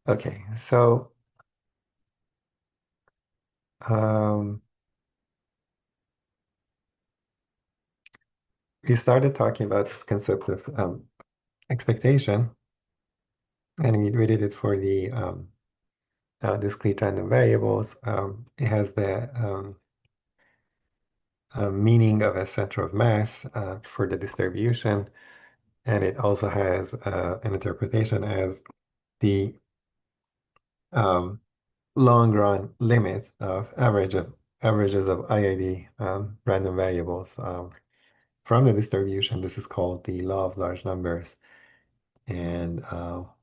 Okay, so um, we started talking about this concept of expectation, and we did it for the discrete random variables. It has the meaning of a center of mass for the distribution, and it also has an interpretation as the um, long run limit of averages of IID random variables from the distribution. This is called the law of large numbers, and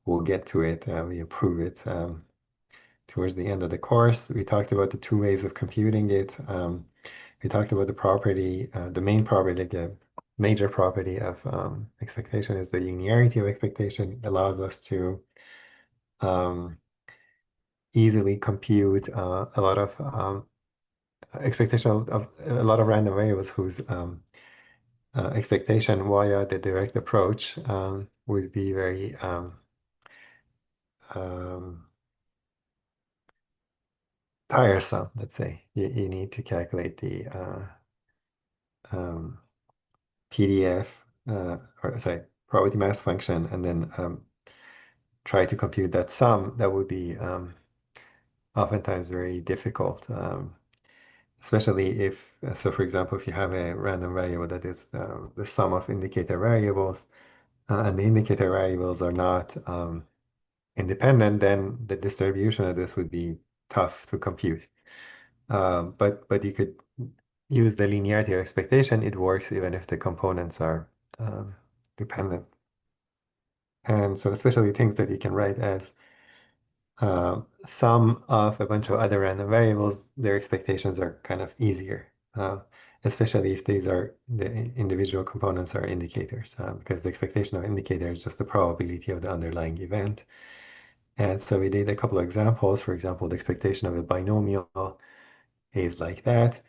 we'll get to it. We approve it towards the end of the course. We talked about the two ways of computing it. We talked about the property, the main property, the major property of expectation is the linearity of expectation. It allows us to um, easily compute a lot of expectation of a lot of random variables whose expectation via the direct approach would be very um, tiresome, let's say. You need to calculate the um, PDF, or sorry, probability mass function, and then try to compute that sum. That would be oftentimes very difficult, especially if, so for example, if you have a random variable that is the sum of indicator variables, and the indicator variables are not independent, then the distribution of this would be tough to compute. But you could use the linearity of expectation. It works even if the components are um, dependent. And so especially things that you can write as sum of a bunch of other random variables, their expectations are kind of easier, especially if these are the individual components are indicators, because the expectation of indicator is just the probability of the underlying event. And so we did a couple of examples. For example, the expectation of a binomial is like that.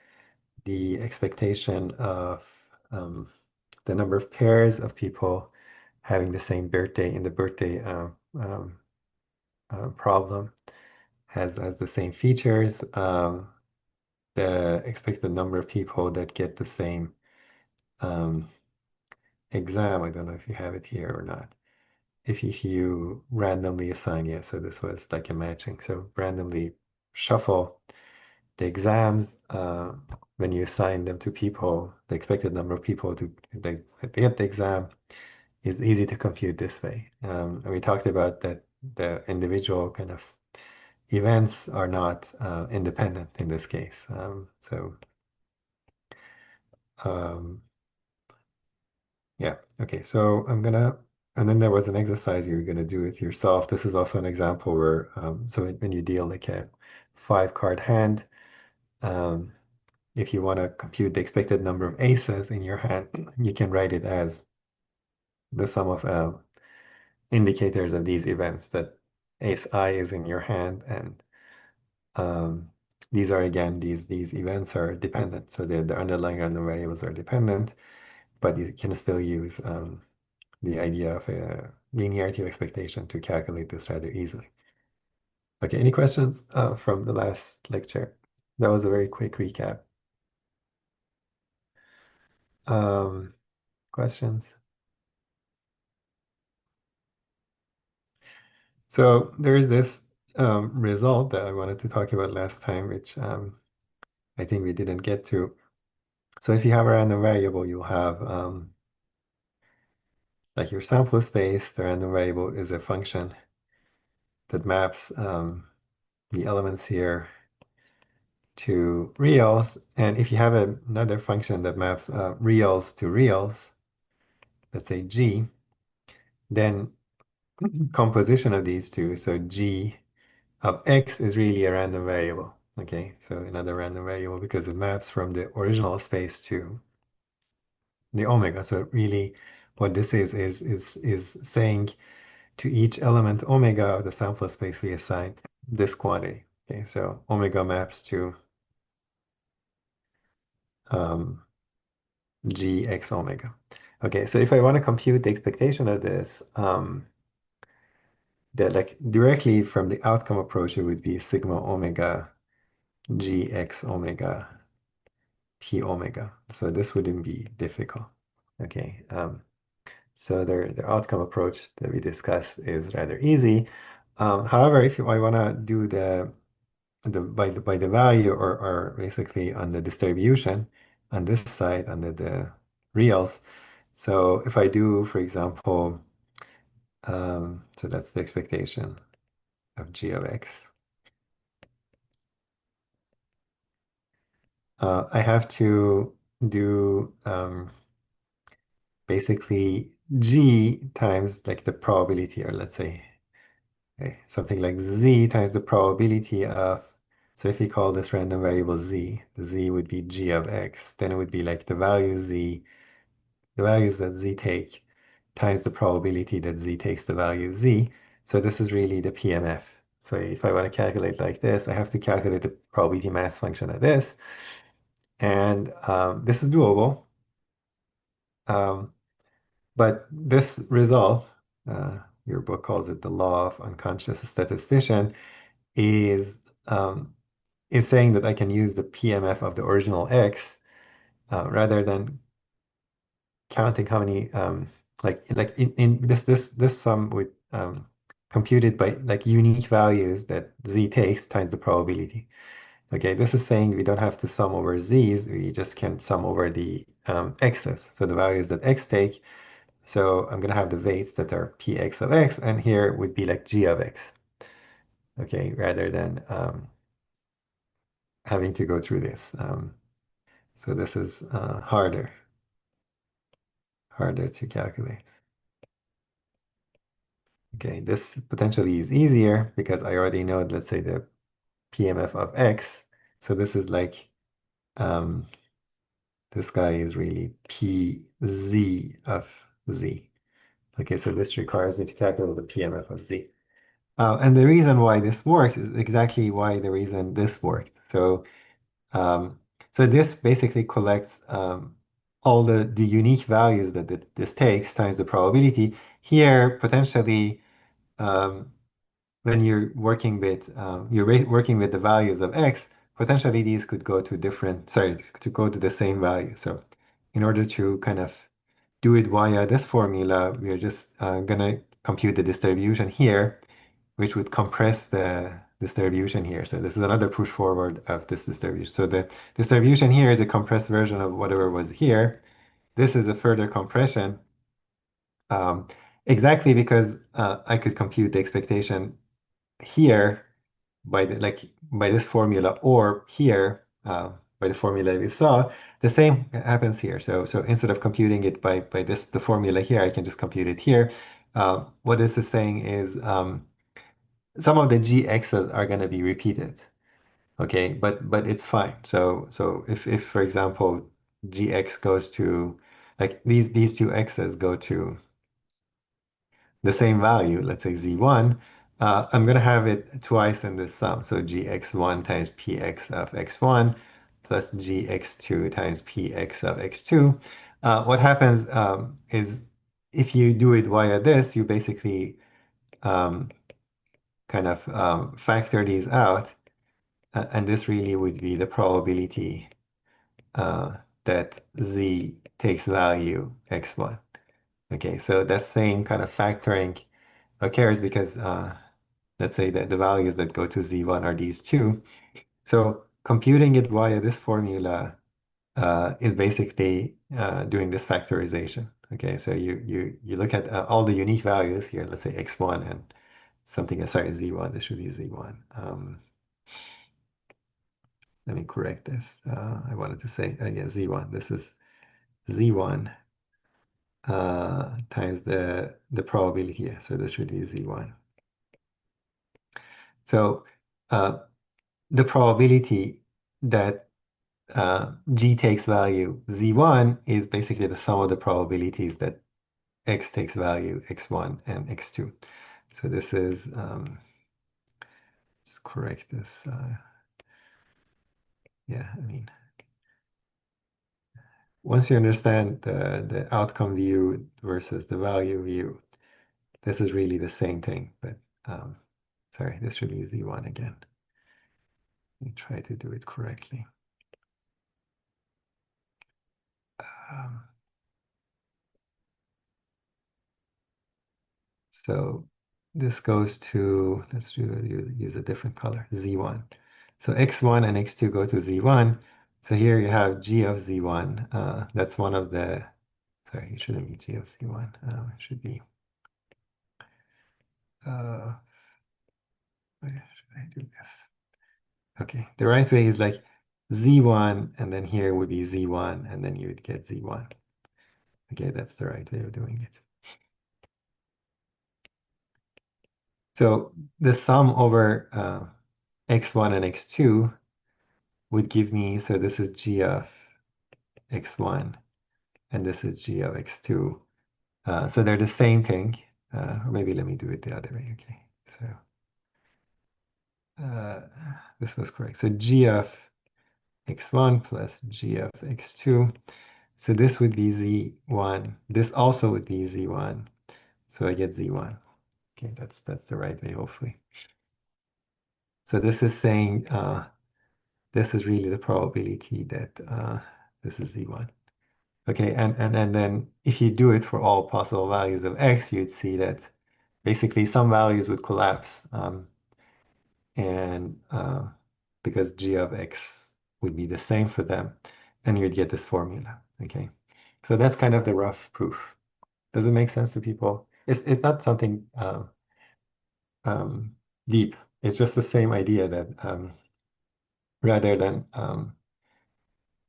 The expectation of the number of pairs of people having the same birthday in the birthday problem has the same features. The expected number of people that get the same um, exam, I don't know if you have it here or not. If you randomly assign, yeah, so this was like a matching. So randomly shuffle the exams when you assign them to people, the expected number of people to they get the exam is easy to compute this way. And we talked about that the individual kind of events are not independent in this case. Um, yeah, okay, so and then there was an exercise you're gonna do it yourself. This is also an example where, so when you deal like a 5 card hand, um, if you want to compute the expected number of aces in your hand, you can write it as the sum of indicators of these events that ace I is in your hand, and um, these are again these events are dependent, so the underlying random variables are dependent, but you can still use the idea of a linearity of expectation to calculate this rather easily. Okay, any questions from the last lecture? That was a very quick recap. Um, questions? So there's this result that I wanted to talk about last time, which I think we didn't get to. So if you have a random variable, you'll have like your sample space. The random variable is a function that maps the elements here to reals. And if you have another function that maps reals to reals, let's say G, then composition of these two, so G of X is really a random variable. Okay, so another random variable because it maps from the original space to the omega. So really what this is saying to each element omega of the sample space we assign this quantity. Okay, so omega maps to um, gx omega. Okay, so if I want to compute the expectation of this, that like directly from the outcome approach, it would be sigma omega gx omega p omega. So this wouldn't be difficult. Okay. So the outcome approach that we discussed is rather easy. However, if I want to do by the value or basically on the distribution on this side under the reals. So if I do, for example, so that's the expectation of g of x. I have to do basically g times like the probability, or let's say okay, something like z times the probability of, so if we call this random variable z, the z would be g of x, then it would be like the values that z take times the probability that z takes the value z. So this is really the PMF. So if I want to calculate like this, I have to calculate the probability mass function of this. And this is doable. Um, but this result, your book calls it the law of unconscious statistician, is um, is saying that I can use the PMF of the original x rather than counting how many like in this sum with computed by like unique values that z takes times the probability. Okay, this is saying we don't have to sum over z's, we just can sum over the x's. So the values that x take. So I'm gonna have the weights that are px of x, and here would be like g of x. Okay, rather than having to go through this. So this is harder to calculate. Okay, this potentially is easier because I already know, let's say, the PMF of x. So this is like, um, this guy is really PZ of z. Okay, so this requires me to calculate the PMF of z. And the reason why this works is exactly why the reason this worked. Um, so this basically collects all the unique values that this takes times the probability. Here, potentially, um, when you're working with working with the values of x, potentially these could go to different, sorry, to go to the same value. So in order to kind of do it via this formula, we are just gonna compute the distribution here, which would compress the distribution here. So this is another push forward of this distribution. So the distribution here is a compressed version of whatever was here. This is a further compression, um, exactly because I could compute the expectation here by by this formula, or here by the formula we saw. The same happens here. So instead of computing it by this the formula here, I can just compute it here. What this is saying is some of the gx's are going to be repeated. Okay, but it's fine. So if for example gx goes to like these two x's go to the same value, let's say z1, I'm going to have it twice in this sum. So gx1 times px of x1 plus gx2 times px of x2. What happens is if you do it via this, you basically um, kind of factor these out, and this really would be the probability uh, that z takes value x1. Okay, so that same kind of factoring occurs because let's say that the values that go to z1 are these two. So computing it via this formula is basically doing this factorization. Okay, so you look at all the unique values here. Let's say x1 and something. Sorry, z1. This should be z1. Let me correct this. I wanted to say yeah, z1. This is z1 times the probability. Yeah, so this should be z1. So the probability that g takes value z1 is basically the sum of the probabilities that x takes value x1 and x2. So this is, just correct this. Yeah, I mean, once you understand the outcome view versus the value view, this is really the same thing. But Um, sorry, this should be Z1 again. Let me try to do it correctly. Um, so this goes to, let's use a different color, Z1. So X1 and X2 go to Z1. So here you have G of Z1. That's one of the, sorry, it shouldn't be G of Z1. It should be, where should I do this? Okay, the right way is like Z1, and then here would be Z1, and then you would get Z1. Okay, that's the right way of doing it. So the sum over x1 and x2 would give me, so this is g of x1, and this is g of x2. So they're the same thing. Or maybe let me do it the other way. Okay, so this was correct. So g of x1 plus g of x2. So this would be z1. This also would be z1. So I get z1. Okay, that's the right way, hopefully. So this is saying this is really the probability that this is z1. Okay, and then if you do it for all possible values of x, you'd see that basically some values would collapse, and because g of x would be the same for them, and you'd get this formula. Okay, so that's kind of the rough proof. Does it make sense to people? It's not something um, deep. It's just the same idea that rather than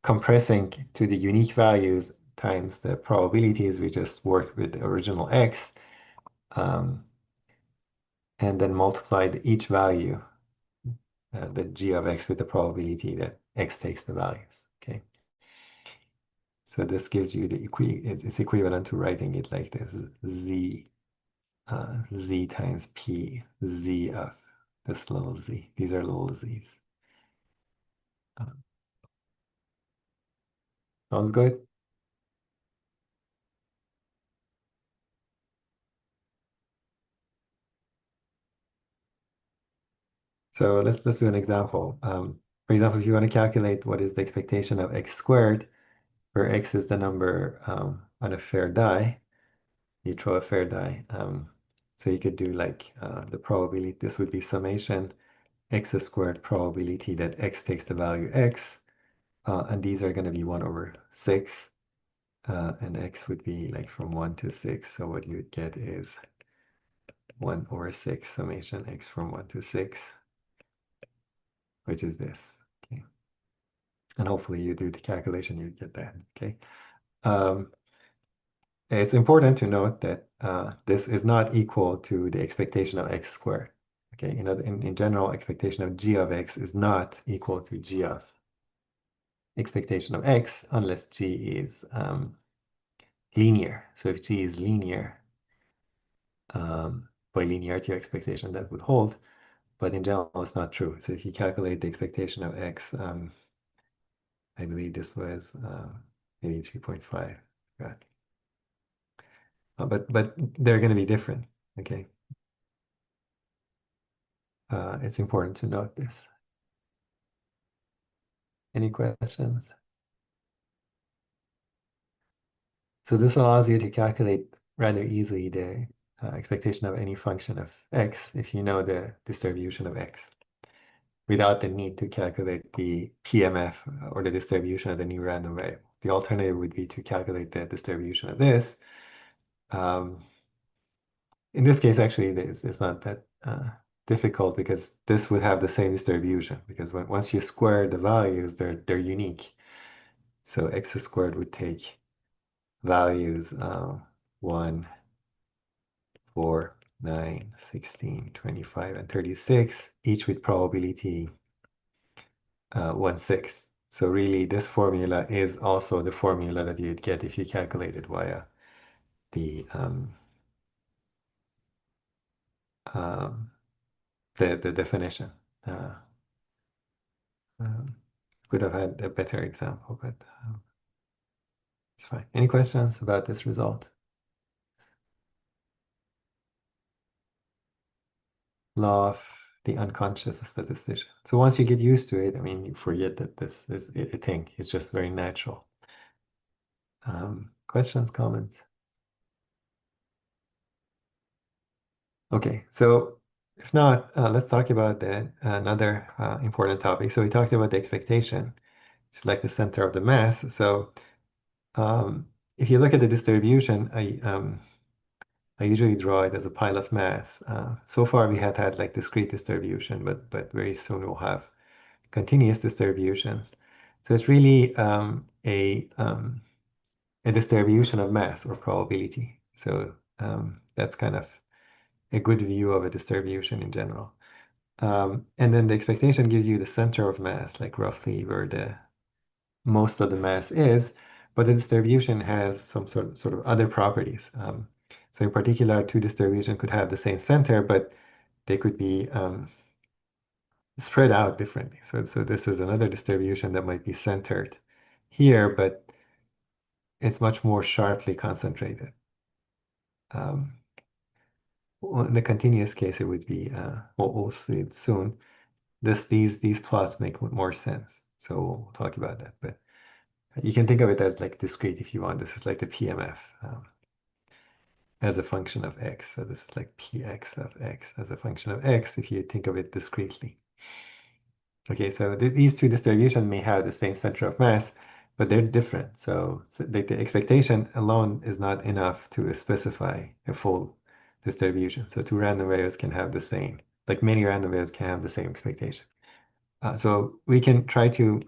compressing to the unique values times the probabilities, we just work with the original x, um, and then multiply each value, the g of x, with the probability that x takes the values. Okay, so this gives you the it's equivalent to writing it like this: z times p, z of this little z. These are little z's. Uh, Sounds good. So let's do an example. For example, if you want to calculate what is the expectation of x squared, where x is the number on a fair die, you throw a fair die. So you could do like the probability. This would be summation x squared probability that x takes the value x, and these are going to be 1 over 6, and x would be like from 1 to 6. So what you would get is 1 over 6 summation x from 1 to 6, which is this. Okay. And hopefully you do the calculation, you get that. Okay. Um, it's important to note that this is not equal to the expectation of x squared. Okay, in general, expectation of g of x is not equal to g of expectation of x unless g is linear. So if g is linear, by linearity of expectation, that would hold. But in general, it's not true. So if you calculate the expectation of x, I believe this was maybe 3.5. Right. But they're going to be different. Okay. It's important to note this. Any questions? So this allows you to calculate rather easily the expectation of any function of x if you know the distribution of x without the need to calculate the PMF or the distribution of the new random variable. The alternative would be to calculate the distribution of this. Um, in this case, actually, it's not that difficult because this would have the same distribution because once you square the values, they're unique. So x squared would take values 1, 4, 9, 16, 25, and 36, each with probability 1/6. So really, this formula is also the formula that you'd get if you calculate it via the um, the definition. Uh, um, could have had a better example, but it's fine. Any questions about this result? law of the unconscious statistician. So once you get used to it, I mean, you forget that this is a thing. It's just very natural. Questions, comments? Okay, so if not, let's talk about another important topic. So we talked about the expectation. It's like the center of the mass. So if you look at the distribution, I usually draw it as a pile of mass. So far, we had like discrete distribution, but very soon we'll have continuous distributions. So it's really a distribution of mass or probability. So that's kind of a good view of a distribution in general. And then the expectation gives you the center of mass, like roughly where the most of the mass is, but the distribution has some sort of other properties. So in particular, two distribution could have the same center, but they could be spread out differently. So this is another distribution that might be centered here, but it's much more sharply concentrated. Um, in the continuous case, it would be, we'll see it soon. These plots make more sense. So we'll talk about that. But you can think of it as like discrete if you want. This is like the PMF as a function of x. So this is like px of x as a function of x if you think of it discretely. Okay, so these two distributions may have the same center of mass, but they're different. So the expectation alone is not enough to specify a full distribution. So two random variables can have the same, like many random variables can have the same expectation. So we can try to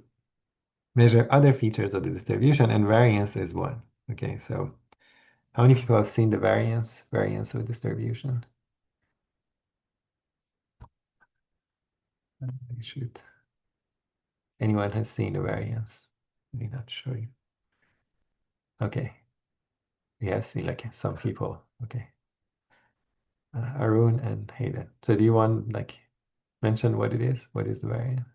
measure other features of the distribution, and variance is one. Okay, so how many people have seen the variance of a distribution? I should. Anyone has seen a variance? Maybe not sure. Okay, yes, see like some people. Okay, Arun and Hayden. So do you want like mention what it is? What is the variance?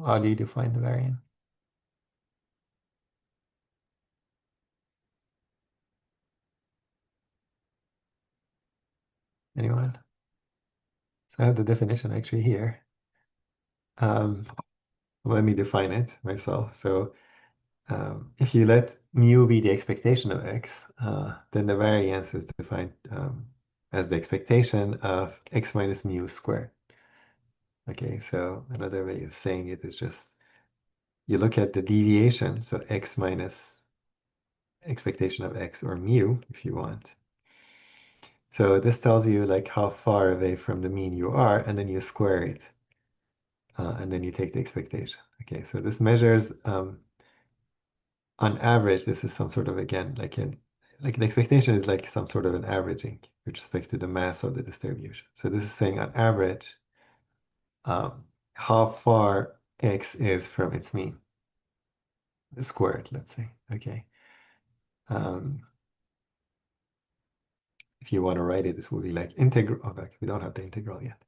How do you define the variance? Anyone? So I have the definition actually here. Um, Let me define it myself. So if you let mu be the expectation of x, then the variance is defined as the expectation of x minus mu squared. Okay, so another way of saying it is just you look at the deviation, so x minus expectation of x or mu, if you want. So this tells you like how far away from the mean you are, and then you square it, and then you take the expectation. Okay, so this measures on average, this is some sort of, again, like the expectation is like some sort of an averaging with respect to the mass of the distribution. So this is saying on average, how far x is from its mean, squared, let's say. Okay. Um, if you want to write it, this will be like integral. Oh, fact, we don't have the integral yet.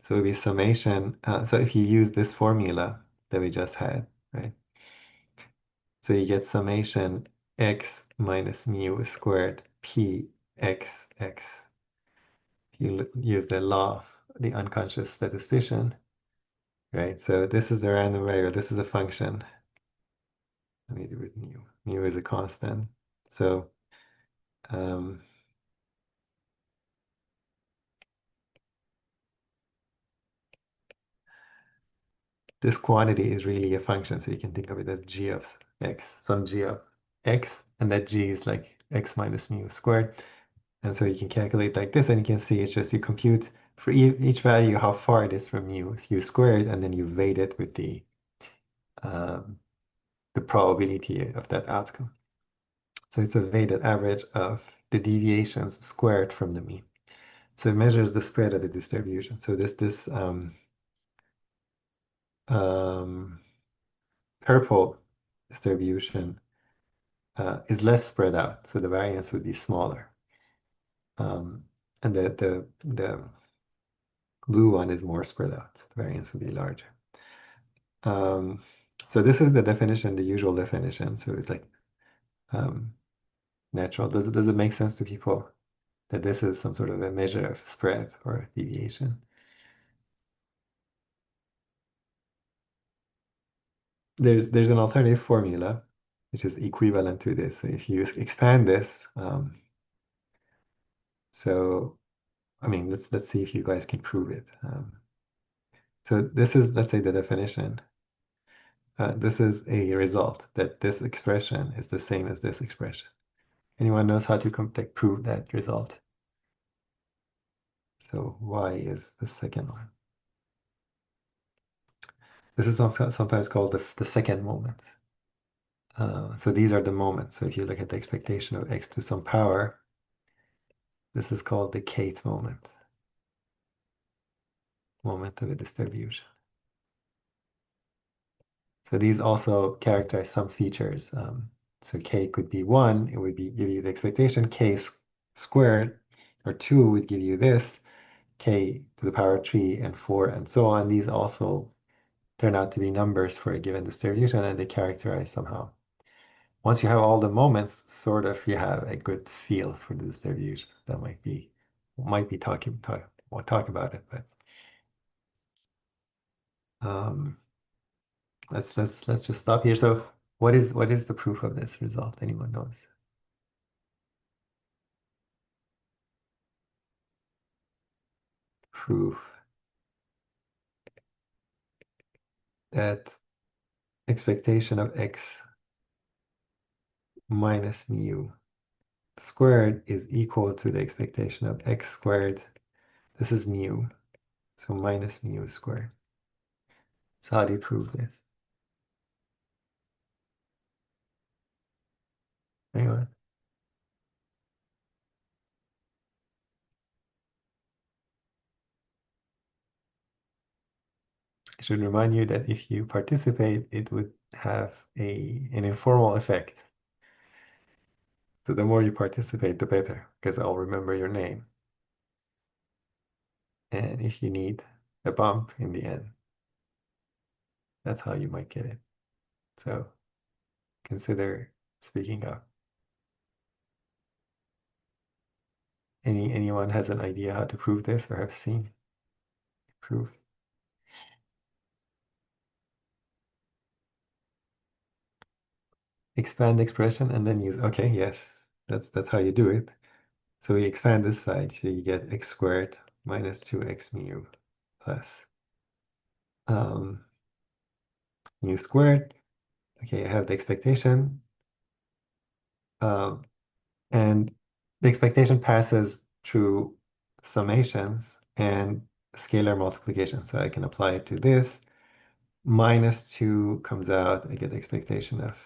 So it would be summation. So if you use this formula that we just had, right? So you get summation x minus mu squared p x x. You use the law of the unconscious statistician, right? So this is the random variable. This is a function. Let me do it mu. Mu is a constant. So um, this quantity is really a function. So you can think of it as g of x, some g of x, and that g is like x minus mu squared. And so you can calculate like this, and you can see it's just you compute for each value how far it is from mu, u squared, and then you weight it with um, the probability of that outcome. So it's a weighted average of the deviations squared from the mean. So it measures the spread of the distribution. So this um, purple distribution is less spread out, so the variance would be smaller. And the blue one is more spread out. The variance would be larger. So this is the definition, the usual definition. So it's like um, natural. Does it make sense to people that this is some sort of a measure of spread or deviation? There's an alternative formula which is equivalent to this. So if you expand this, so I mean, let's see if you guys can prove it. So this is, let's say, the definition. This is a result that this expression is the same as this expression. Anyone knows how to like, prove that result? So y is the second one. This is sometimes called the second moment. So these are the moments. So if you look at the expectation of x to some power, this is called the kth moment, moment of a distribution. So these also characterize some features. So k could be 1, it would give you the expectation, k squared, or 2 would give you this, k to the power 3 and 4 and so on. These also turn out to be numbers for a given distribution and they characterize somehow. Once you have all the moments, sort of you have a good feel for the distribution. That might be talk about it, but um, let's just stop here. So what is the proof of this result? Anyone knows? Proof that expectation of x minus mu squared is equal to the expectation of x squared. This is mu, so minus mu squared. So how do you prove this? Anyone? I should remind you that if you participate, it would have an informal effect. So the more you participate, the better, because I'll remember your name. And if you need a bump in the end, that's how you might get it. So consider speaking up. Anyone has an idea how to prove this or have seen proof? Expand expression and then use, okay, yes, that's how you do it. So we expand this side, so you get x squared minus 2x mu plus um, mu squared. Okay, I have the expectation. Um, and the expectation passes through summations and scalar multiplication. So I can apply it to this. Minus 2 comes out. I get the expectation of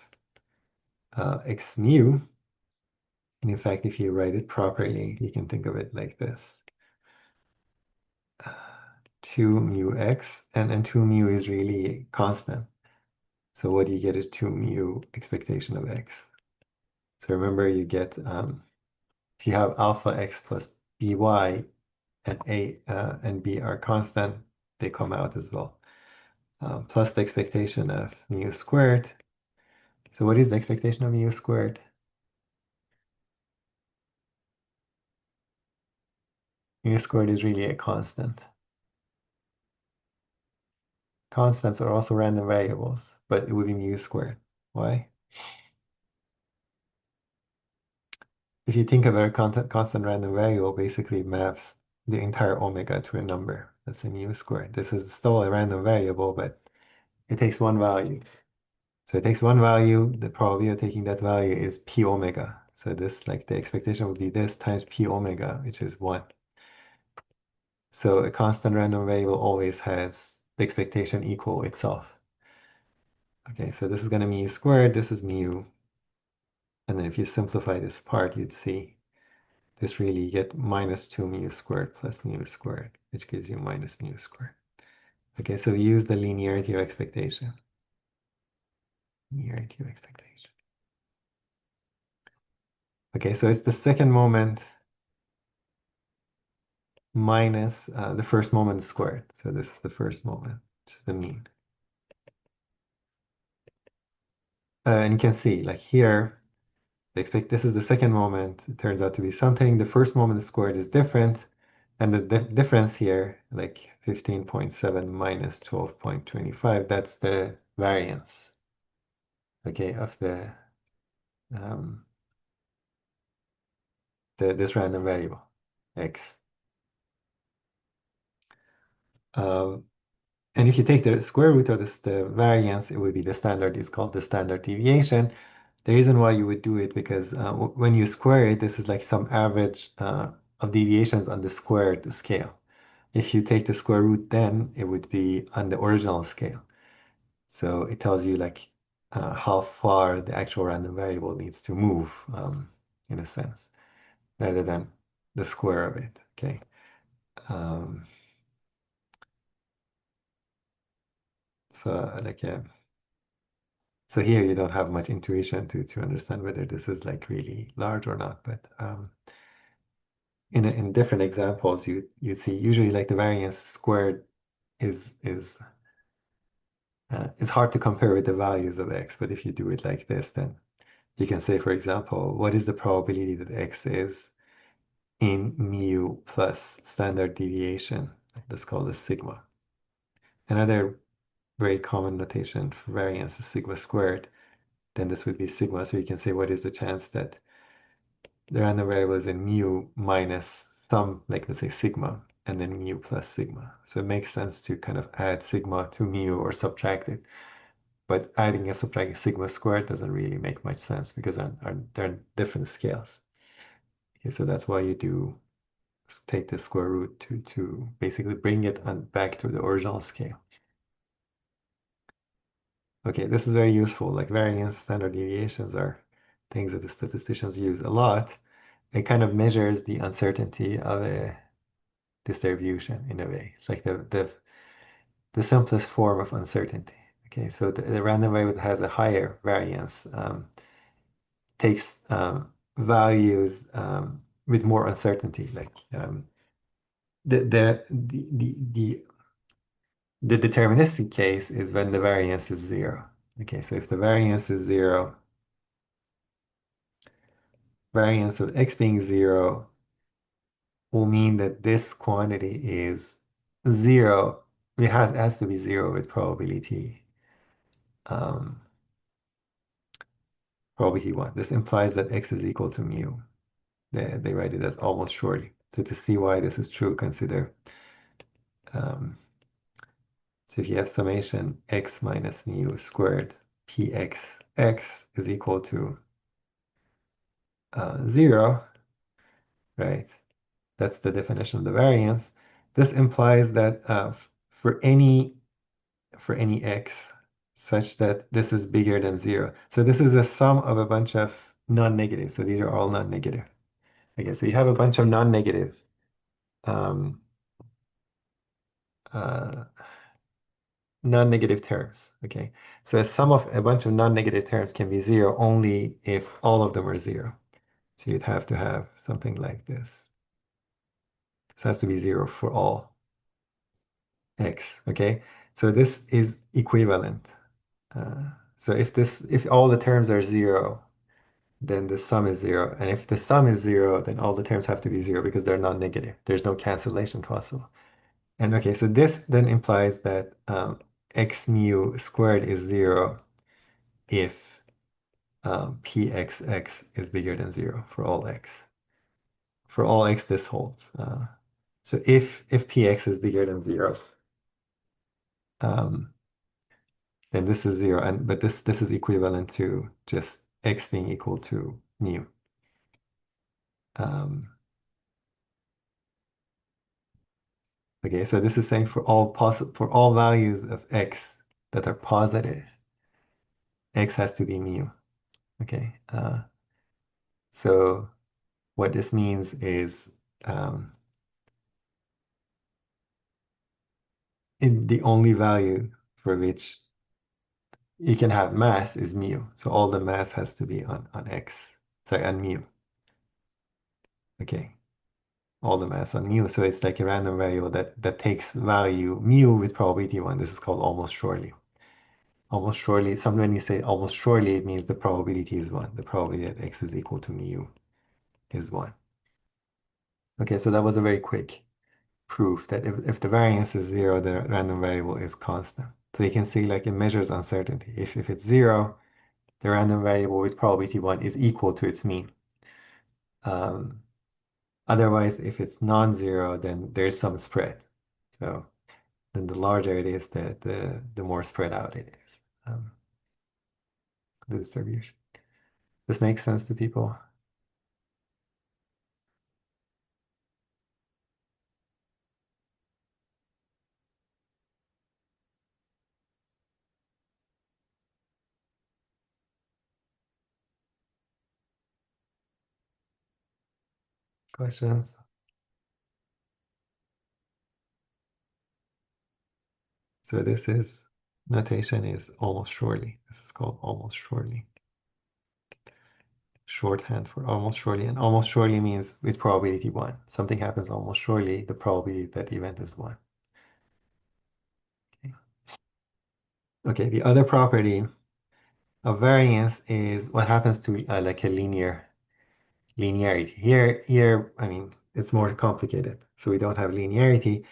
x mu. And in fact, if you write it properly, you can think of it like this. 2 mu x, and 2 mu is really constant. So what you get is 2 mu expectation of x. So remember, you get, if you have alpha x plus by, and a and b are constant, they come out as well. Plus the expectation of mu squared. So what is the expectation of mu squared? Mu squared is really a constant. Constants are also random variables, but it would be mu squared. Why? If you think of a constant random variable, basically maps the entire omega to a number. That's a mu squared. This is still a random variable, but it takes one value. So it takes one value. The probability of taking that value is p omega. So this, like the expectation would be this times p omega, which is 1. So a constant random variable always has the expectation equal itself. Okay, so this is going to be mu squared. This is mu. And then if you simplify this part, you'd see this really, you get minus 2 mu squared plus mu squared, which gives you minus mu squared. Okay, so use the linearity of expectation. Linearity of expectation. Okay, so it's the second moment minus the first moment squared. So this is the first moment, which is the mean. And you can see, like here, they expect this is the second moment. It turns out to be something. The first moment squared is different. And the difference here, like 15.7 minus 12.25, that's the variance, okay, of um, this random variable, x. Um, and if you take the square root of this, the variance, it would be the standard, is called the standard deviation. The reason why you would do it, because when you square it, this is like some average of deviations on the squared scale. If you take the square root, then it would be on the original scale. So it tells you like how far the actual random variable needs to move, in a sense, rather than the square of it. Okay. Um, like so here you don't have much intuition to understand whether this is like really large or not. But in different examples, you'd see usually like the variance squared is it's hard to compare with the values of x. But if you do it like this, then you can say, for example, what is the probability that x is in mu plus standard deviation? Let's call this sigma. Another very common notation for variance is sigma squared. Then this would be sigma. So you can say, what is the chance that the random variable is in mu minus some, like let's say sigma, and then mu plus sigma. So it makes sense to kind of add sigma to mu or subtract it. But adding and subtracting sigma squared doesn't really make much sense because they're different scales. Okay, so that's why you do take the square root to basically bring it on back to the original scale. Okay, this is very useful. Like variance, standard deviations are things that the statisticians use a lot. It kind of measures the uncertainty of a distribution in a way. It's like the simplest form of uncertainty. Okay, so the random variable that has a higher variance takes values with more uncertainty. Like the, the the the the the deterministic case is when the variance is zero. Okay, so if the variance is zero, variance of x being zero will mean that this quantity is zero. It has to be zero with um, probability one. This implies that x is equal to mu. They write it as almost surely. So to see why this is true, consider um, so if you have summation x minus mu squared px is equal to 0, right? That's the definition of the variance. This implies that for any for any x such that this is bigger than 0. So this is a sum of a bunch of non-negative. So these are all non-negative. Okay, so you have a bunch of non-negative um, uh, non-negative terms. Okay, so a sum of a bunch of non-negative terms can be 0 only if all of them are 0. So you'd have to have something like this. This has to be 0 for all x. Okay, so this is equivalent. So if all the terms are 0, then the sum is 0. And if the sum is 0, then all the terms have to be 0 because they're non-negative. There's no cancellation possible. And okay, so this then implies that x mu squared is 0 if pxx is bigger than 0 for all x. For all x, this holds. So if px is bigger than 0, um, then this is 0. But this is equivalent to just x being equal to mu. Um, Okay, so this is saying for all values of x that are positive, x has to be mu. Okay, so what this means is um, the only value for which you can have mass is mu. So all the mass has to be on x, sorry, on mu. Okay, all the mass on mu. So it's like a random variable that takes value mu with probability 1. This is called almost surely. Almost surely, something when you say almost surely, it means the probability is 1. The probability that x is equal to mu is 1. Okay, so that was a very quick proof that if the variance is 0, the random variable is constant. So you can see like it measures uncertainty. If it's 0, the random variable with probability 1 is equal to its mean. Um, Otherwise, if it's non-zero, then there's some spread. So then the larger it is, the more spread out it is, the distribution. This makes sense to people? Questions? So this is notation is almost surely. This is called almost surely. Shorthand for almost surely. And almost surely means with probability 1. Something happens almost surely, the probability that event is 1. Okay, okay, the other property of variance is what happens to like a linearity. Here, I mean, it's more complicated. So we don't have linearity.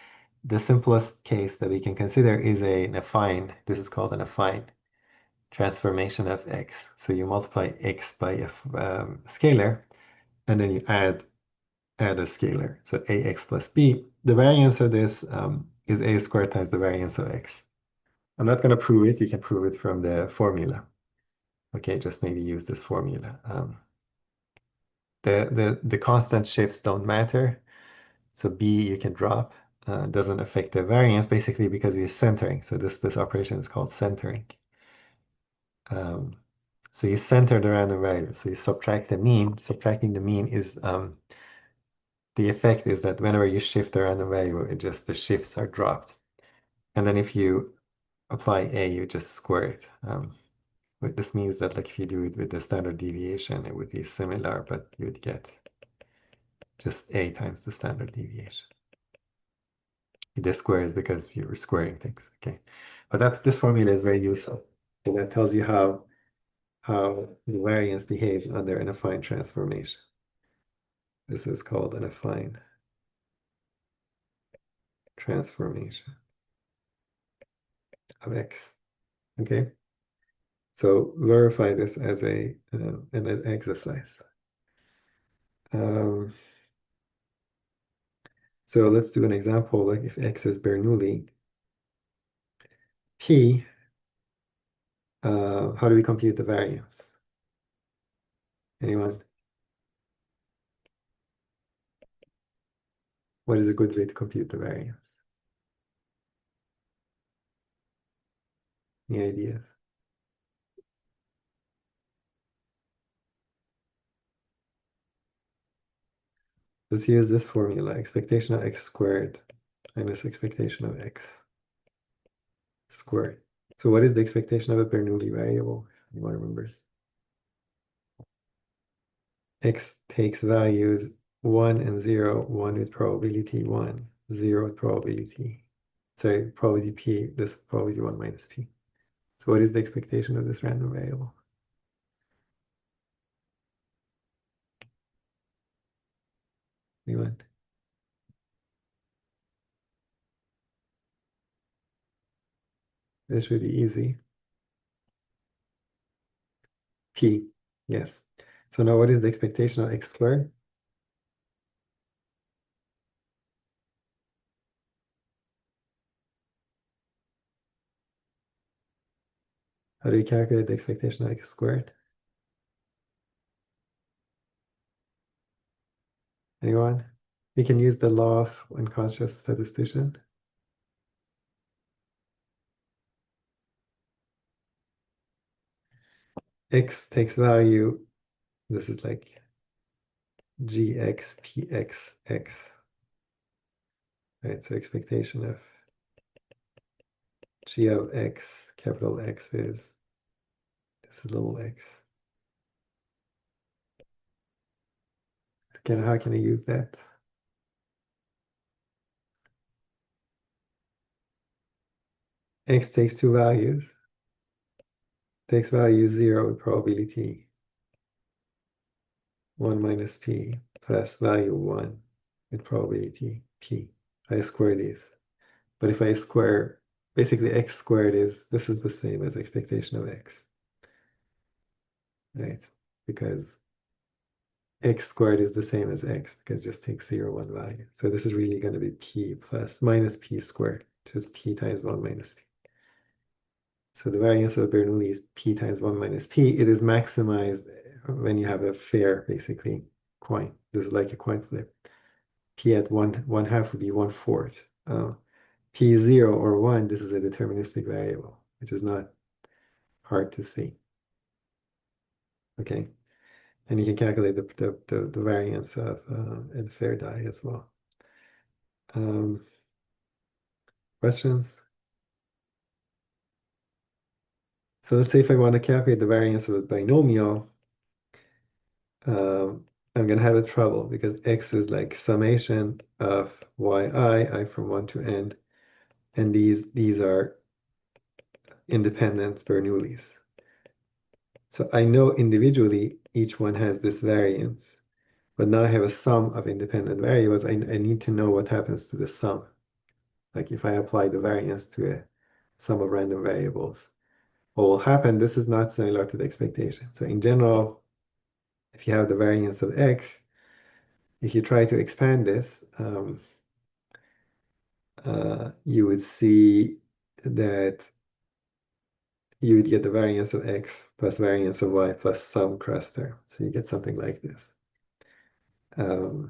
The simplest case that we can consider is an affine. This is called an affine transformation of x. So you multiply x by a scalar, and then you add a scalar. So ax plus b. The variance of this is a squared times the variance of x. I'm not going to prove it. You can prove it from the formula. Okay, just maybe use this formula. The constant shifts don't matter. So b you can drop. Doesn't affect the variance basically because we're centering. So this operation is called centering. Um, so you center the random variable. So you subtract the mean. Subtracting the mean is the effect is that whenever you shift the random variable, the shifts are dropped. And then if you apply a, you just square it. But this means that like if you do it with the standard deviation, it would be similar, but you would get just a times the standard deviation. The square is because you were squaring things. Okay, but this formula is very useful, and that tells you how the variance behaves under an affine transformation. This is called an affine transformation of x. Okay, so verify this as an exercise. Um, so let's do an example. Like if x is Bernoulli, p. How do we compute the variance? Anyone? What is a good way to compute the variance? Any idea? Let's use this formula, expectation of x squared minus expectation of x squared. So what is the expectation of a Bernoulli variable? If anyone remembers. X takes values 1 and 0, 1 with probability 1, 0 with probability, sorry, probability p, this probability 1 minus p. So what is the expectation of this random variable? Anyone? This should be easy. P, yes. So now what is the expectation of x squared? How do you calculate the expectation of x squared? Anyone? We can use the law of unconscious statistician. X takes value, this is like gx px x, right? So expectation of g of x, capital X is this little x. Again, how can I use that? X takes two values. the x value is 0 with probability 1 minus p plus value 1 with probability p. I square these. But if I square, basically x squared this is the same as expectation of x, right? Because x squared is the same as x, because just take 0, 1 value. So this is really going to be p plus minus p squared, which is p times 1 minus p. So the variance of Bernoulli is p times 1 minus p. It is maximized when you have a fair, basically, coin. This is like a coin flip. P at one half would be 1/4. P 0 or 1, this is a deterministic variable, which is not hard to see. Okay, and you can calculate the variance of a fair die as well. Questions? So let's say if I want to calculate the variance of a binomial, I'm going to have a trouble because x is like summation of yi, I from 1 to n, and these are independent Bernoullis. So I know individually each one has this variance, but now I have a sum of independent variables. I need to know what happens to the sum. Like if I apply the variance to a sum of random variables, what will happen? This is not similar to the expectation. So in general, if you have the variance of x, if you try to expand this, you would see that you would get the variance of x plus variance of y plus some cross term. So you get something like this. The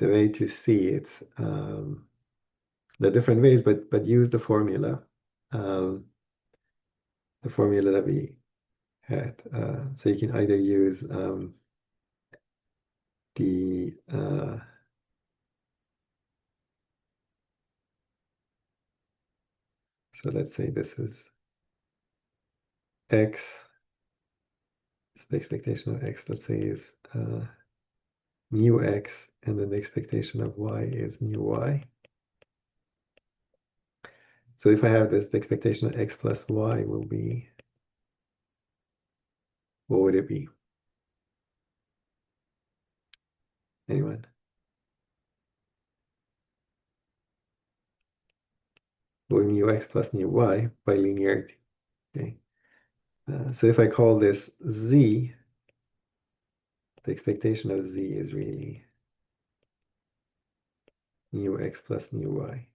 way to see it, there are different ways, but use the formula that we had. So you can either use the so let's say this is x, so the expectation of x, let's say is mu x, and then the expectation of y is mu y. So if I have this, the expectation of x plus y will be, what would it be? Anyone? Well, mu x plus mu y by linearity. Okay. So if I call this z, the expectation of z is really mu x plus mu y.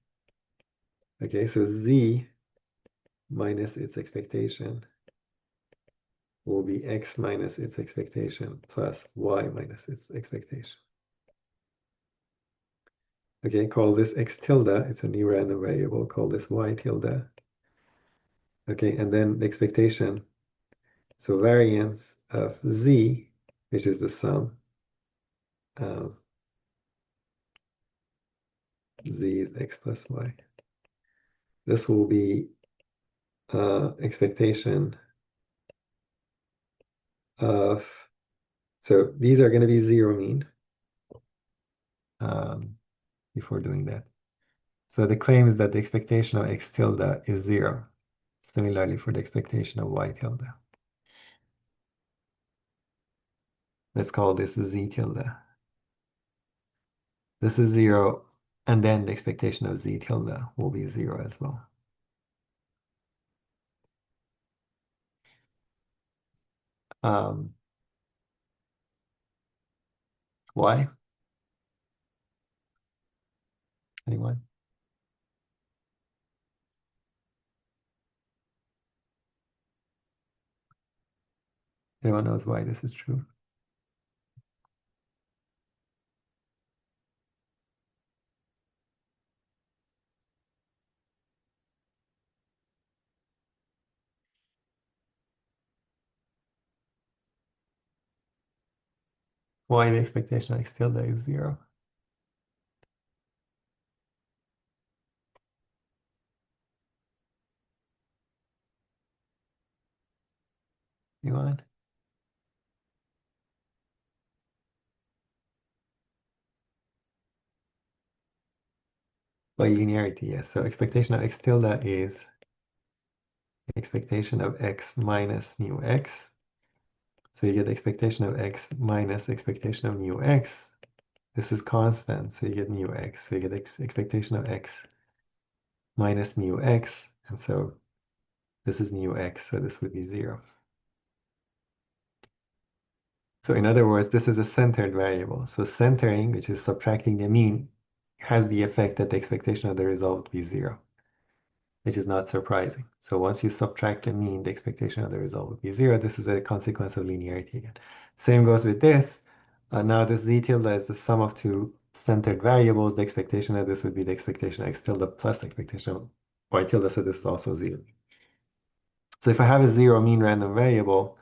Okay, so z minus its expectation will be x minus its expectation plus y minus its expectation. Okay, call this x tilde. It's a new random variable. Call this y tilde. Okay, and then the expectation. So variance of z, which is the sum of z is x plus y. This will be expectation of, so these are going to be zero mean before doing that. So the claim is that the expectation of x tilde is 0. Similarly for the expectation of y tilde. Let's call this z tilde. This is 0, and then the expectation of z tilde will be 0 as well. Why? Anyone? Anyone knows why this is true? Why the expectation of x tilde is 0? Anyone? By linearity, yes. So expectation of x tilde is expectation of x minus mu x. So you get expectation of x minus expectation of mu x. This is constant, so you get mu x. So you get expectation of x minus mu x. And so this is mu x, so this would be 0. So in other words, this is a centered variable. So centering, which is subtracting the mean, has the effect that the expectation of the result would be 0, which is not surprising. So once you subtract the mean, the expectation of the result would be 0. This is a consequence of linearity again. Same goes with this. Now this z tilde is the sum of two centered variables. The expectation of this would be the expectation of x tilde plus the expectation of y tilde, so this is also 0. So if I have a 0 mean random variable,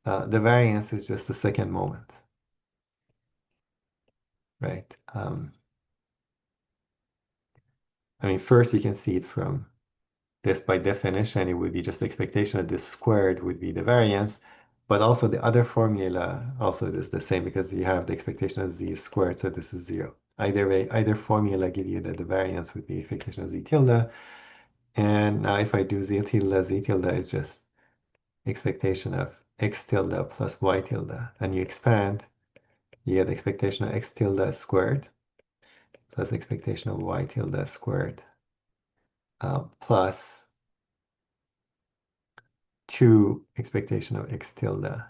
the variance is just the second moment, right? I mean, first you can see it from this by definition, it would be just the expectation that this squared would be the variance, but also the other formula also is the same because you have the expectation of z is squared, so this is 0. Either way, either formula give you that the variance would be expectation of z tilde, and now if I do z tilde is just expectation of x tilde plus y tilde, and you expand, you get expectation of x tilde squared plus expectation of y tilde squared plus 2 expectation of x tilde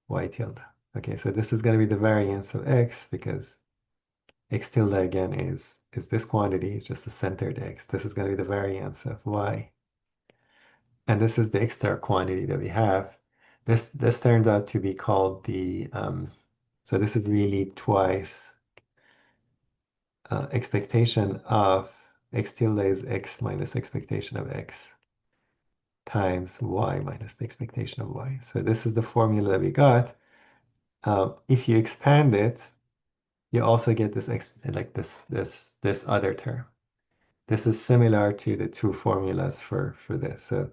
y tilde. Okay, so this is going to be the variance of x because x tilde again is this quantity, it's just a centered x. This is going to be the variance of y. And this is the extra quantity that we have. This turns out to be called the, so this is really twice expectation of x tilde is x minus expectation of x times y minus the expectation of y. So this is the formula that we got. If you expand it, you also get this like this other term. This is similar to the two formulas for this. So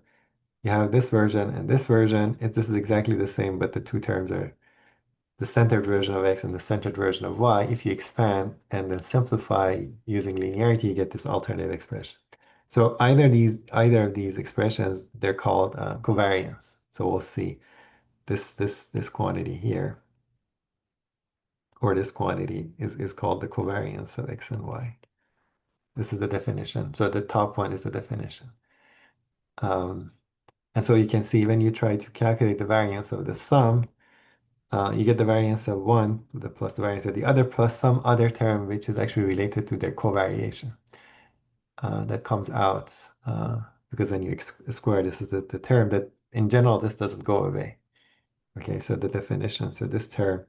you have this version and this version. This is exactly the same, but the two terms are the centered version of x and the centered version of y. If you expand and then simplify using linearity, you get this alternative expression. So either of these expressions, they're called covariance. So we'll see this quantity here, or this quantity is called the covariance of x and y. This is the definition. So the top one is the definition. Um, and so you can see when you try to calculate the variance of the sum, you get the variance of one, the plus the variance of the other, plus some other term which is actually related to their covariation. That comes out because when you square, this is the term that in general, this doesn't go away. Okay, so the definition, so this term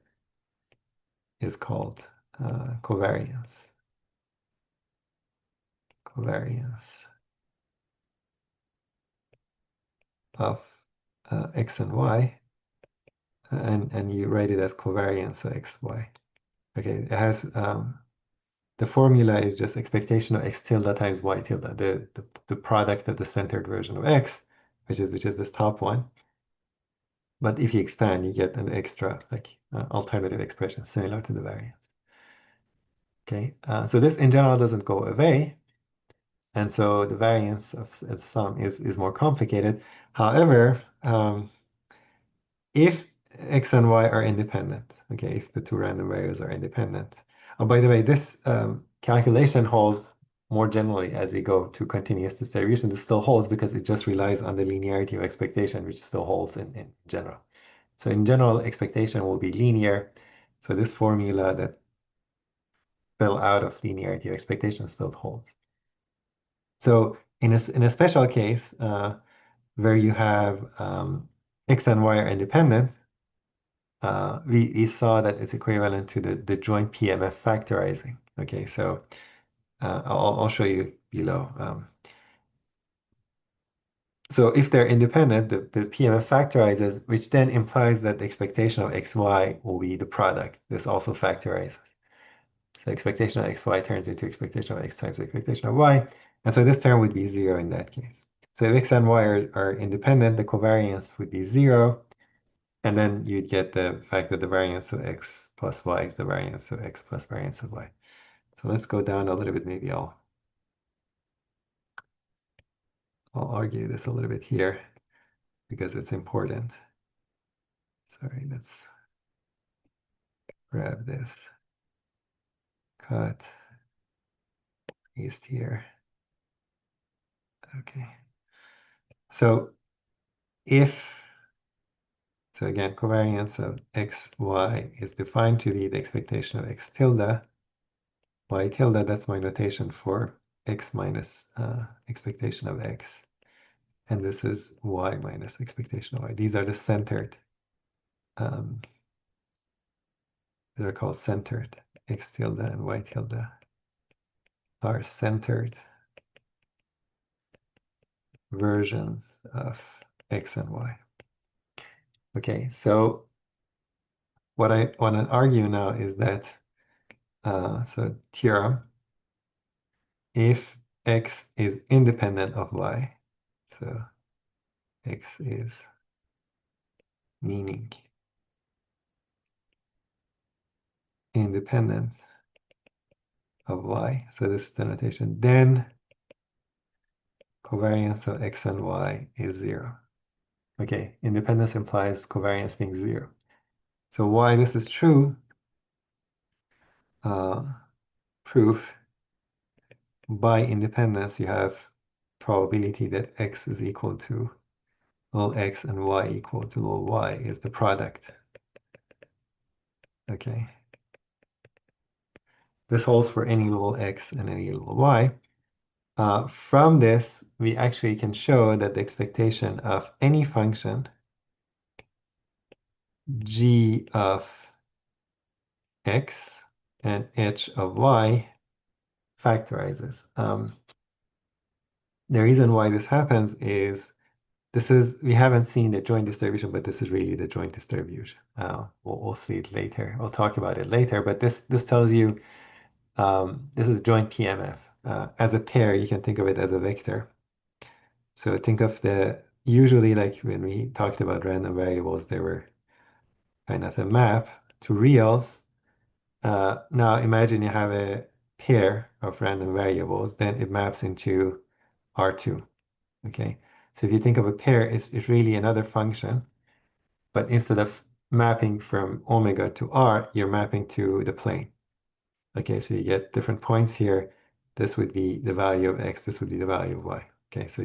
is called covariance. Covariance of x and y, and you write it as covariance of x, y. Okay, it has the formula is just expectation of x tilde times y tilde, the product of the centered version of x, which is this top one. But if you expand, you get an extra like alternative expression similar to the variance. Okay, so this in general doesn't go away, and so the variance of sum is more complicated. However, if x and y are independent, okay, if the two random variables are independent. Oh, by the way, this calculation holds more generally as we go to continuous distribution. This still holds because it just relies on the linearity of expectation, which still holds in general. So in general, expectation will be linear. So this formula that fell out of linearity of expectation still holds. So in a special case where you have x and y are independent, we saw that it's equivalent to the joint PMF factorizing. Okay, so I'll show you below. So if they're independent, the PMF factorizes, which then implies that the expectation of xy will be the product. This also factorizes. So expectation of xy turns into expectation of x times expectation of y. And so this term would be 0 in that case. So if x and y are independent, the covariance would be 0. And then you'd get the fact that the variance of x plus y is the variance of x plus variance of y. So let's go down a little bit. Maybe I'll I'll argue this a little bit here because it's important. Sorry, let's grab this, cut, paste here. Okay. So if, so again, covariance of x, y is defined to be the expectation of x tilde, y tilde, that's my notation for x minus expectation of x. And this is y minus expectation of y. These are the centered, these are called centered. X tilde and y tilde are centered versions of x and y. Okay, so what I want to argue now is that, so theorem, if x is independent of y, so x is meaning independent of y, so this is the notation, then covariance of x and y is 0. Okay, independence implies covariance being 0. So why this is true, proof, by independence you have probability that x is equal to little x and y equal to little y is the product. Okay. This holds for any little x and any little y. From this, we actually can show that the expectation of any function g of x and h of y factorizes. The reason why this happens is we haven't seen the joint distribution, but this is really the joint distribution. We'll see it later. We'll talk about it later, but this tells you this is joint PMF. As a pair, you can think of it as a vector. So think of usually like when we talked about random variables, they were kind of a map to reals. Now imagine you have a pair of random variables, then it maps into R2. Okay, so if you think of a pair, it's really another function, but instead of mapping from omega to R, you're mapping to the plane. Okay, so you get different points here. This would be the value of x, this would be the value of y. Okay, so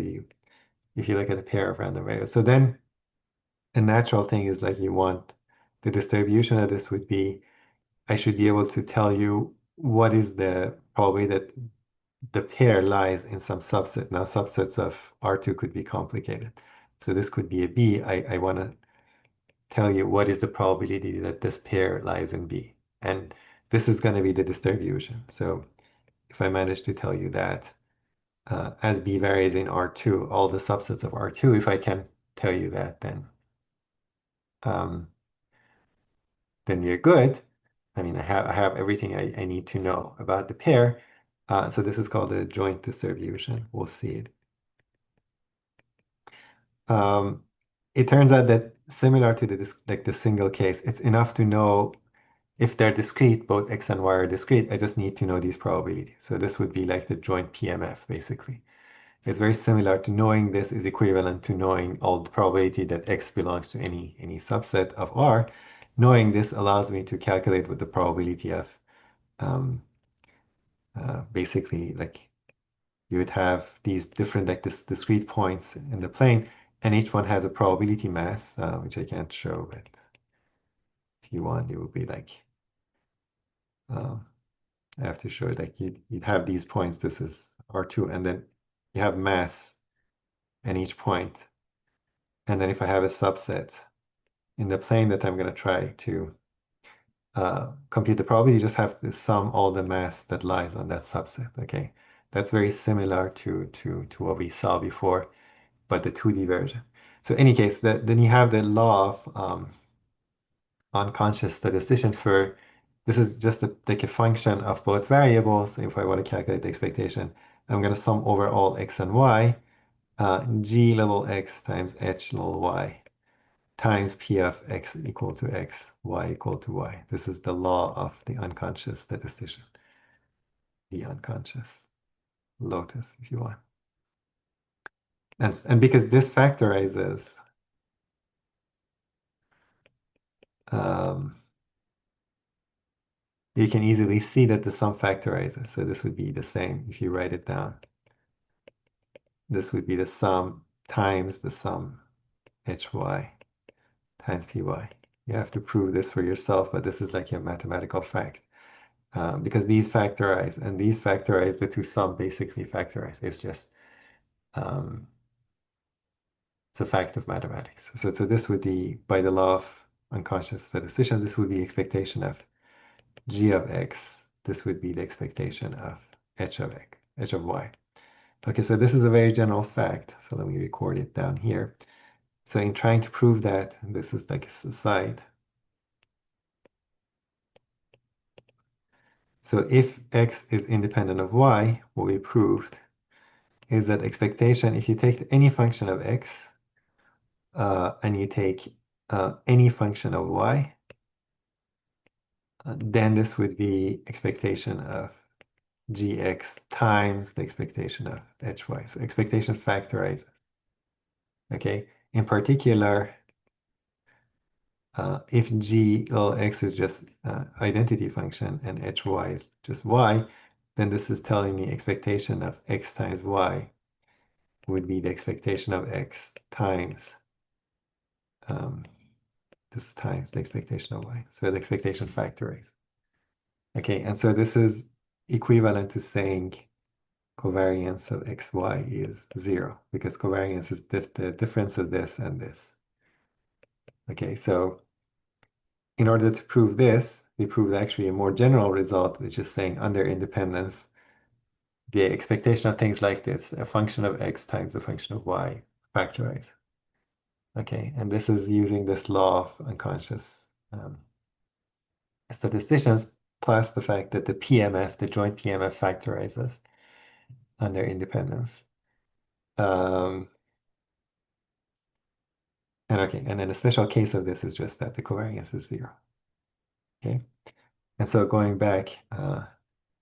if you look at a pair of random variables, so then a natural thing is like you want the distribution of this would be, I should be able to tell you what is the probability that the pair lies in some subset. Now, subsets of R2 could be complicated. So this could be a B. I want to tell you what is the probability that this pair lies in B. And this is going to be the distribution. So if I manage to tell you that as B varies in R2, all the subsets of R2, if I can tell you that, um, then we're good. I mean, I have everything I need to know about the pair. So this is called a joint distribution. We'll see it. Um, it turns out that similar to the single case, it's enough to know if they're discrete, both x and y are discrete. I just need to know these probabilities. So this would be like the joint PMF, basically. It's very similar to knowing this is equivalent to knowing all the probability that x belongs to any subset of R. Knowing this allows me to calculate what the probability of um, basically like you would have these different like this discrete points in the plane, and each one has a probability mass, which I can't show, but if you want, it would be like um, I have to show like you'd have these points. This is R2, and then you have mass in each point, and then if I have a subset in the plane that I'm going to try to compute the probability, you just have to sum all the mass that lies on that subset. Okay, that's very similar to what we saw before, but the 2D version. So in any case, then you have the law of unconscious statistician for this is just like a function of both variables. If I want to calculate the expectation, I'm going to sum over all x and y, g little x times h little y times p of x equal to x, y equal to y. This is the law of the unconscious statistician, the unconscious lotus, if you want. And because this factorizes, um, you can easily see that the sum factorizes. So this would be the same if you write it down. This would be the sum times the sum hy times py. You have to prove this for yourself, but this is like a mathematical fact. Because these factorize and these factorize, the two sum basically factorize. It's just um, it's a fact of mathematics. So this would be, by the law of unconscious statisticians, this would be expectation of g of x. This would be the expectation of h of x, h of y. Okay, so this is a very general fact. So let me record it down here. So in trying to prove that, this is like a side. So if x is independent of y, what we proved is that expectation, if you take any function of x and you take any function of y, then this would be expectation of gx times the expectation of hy. So expectation factorizes. Okay. In particular, if g x is just identity function and hy is just y, then this is telling me expectation of x times y would be the expectation of x times um, this times the expectation of y. So the expectation factorizes. Okay, and so this is equivalent to saying covariance of xy is 0 because covariance is the difference of this and this. Okay, so in order to prove this, we proved actually a more general result, which is saying under independence, the expectation of things like this, a function of x times a function of y factorized. Okay, and this is using this law of unconscious statisticians, plus the fact that the PMF, the joint PMF factorizes under independence. Um, and okay, and then a special case of this is just that the covariance is 0. Okay, and so going back,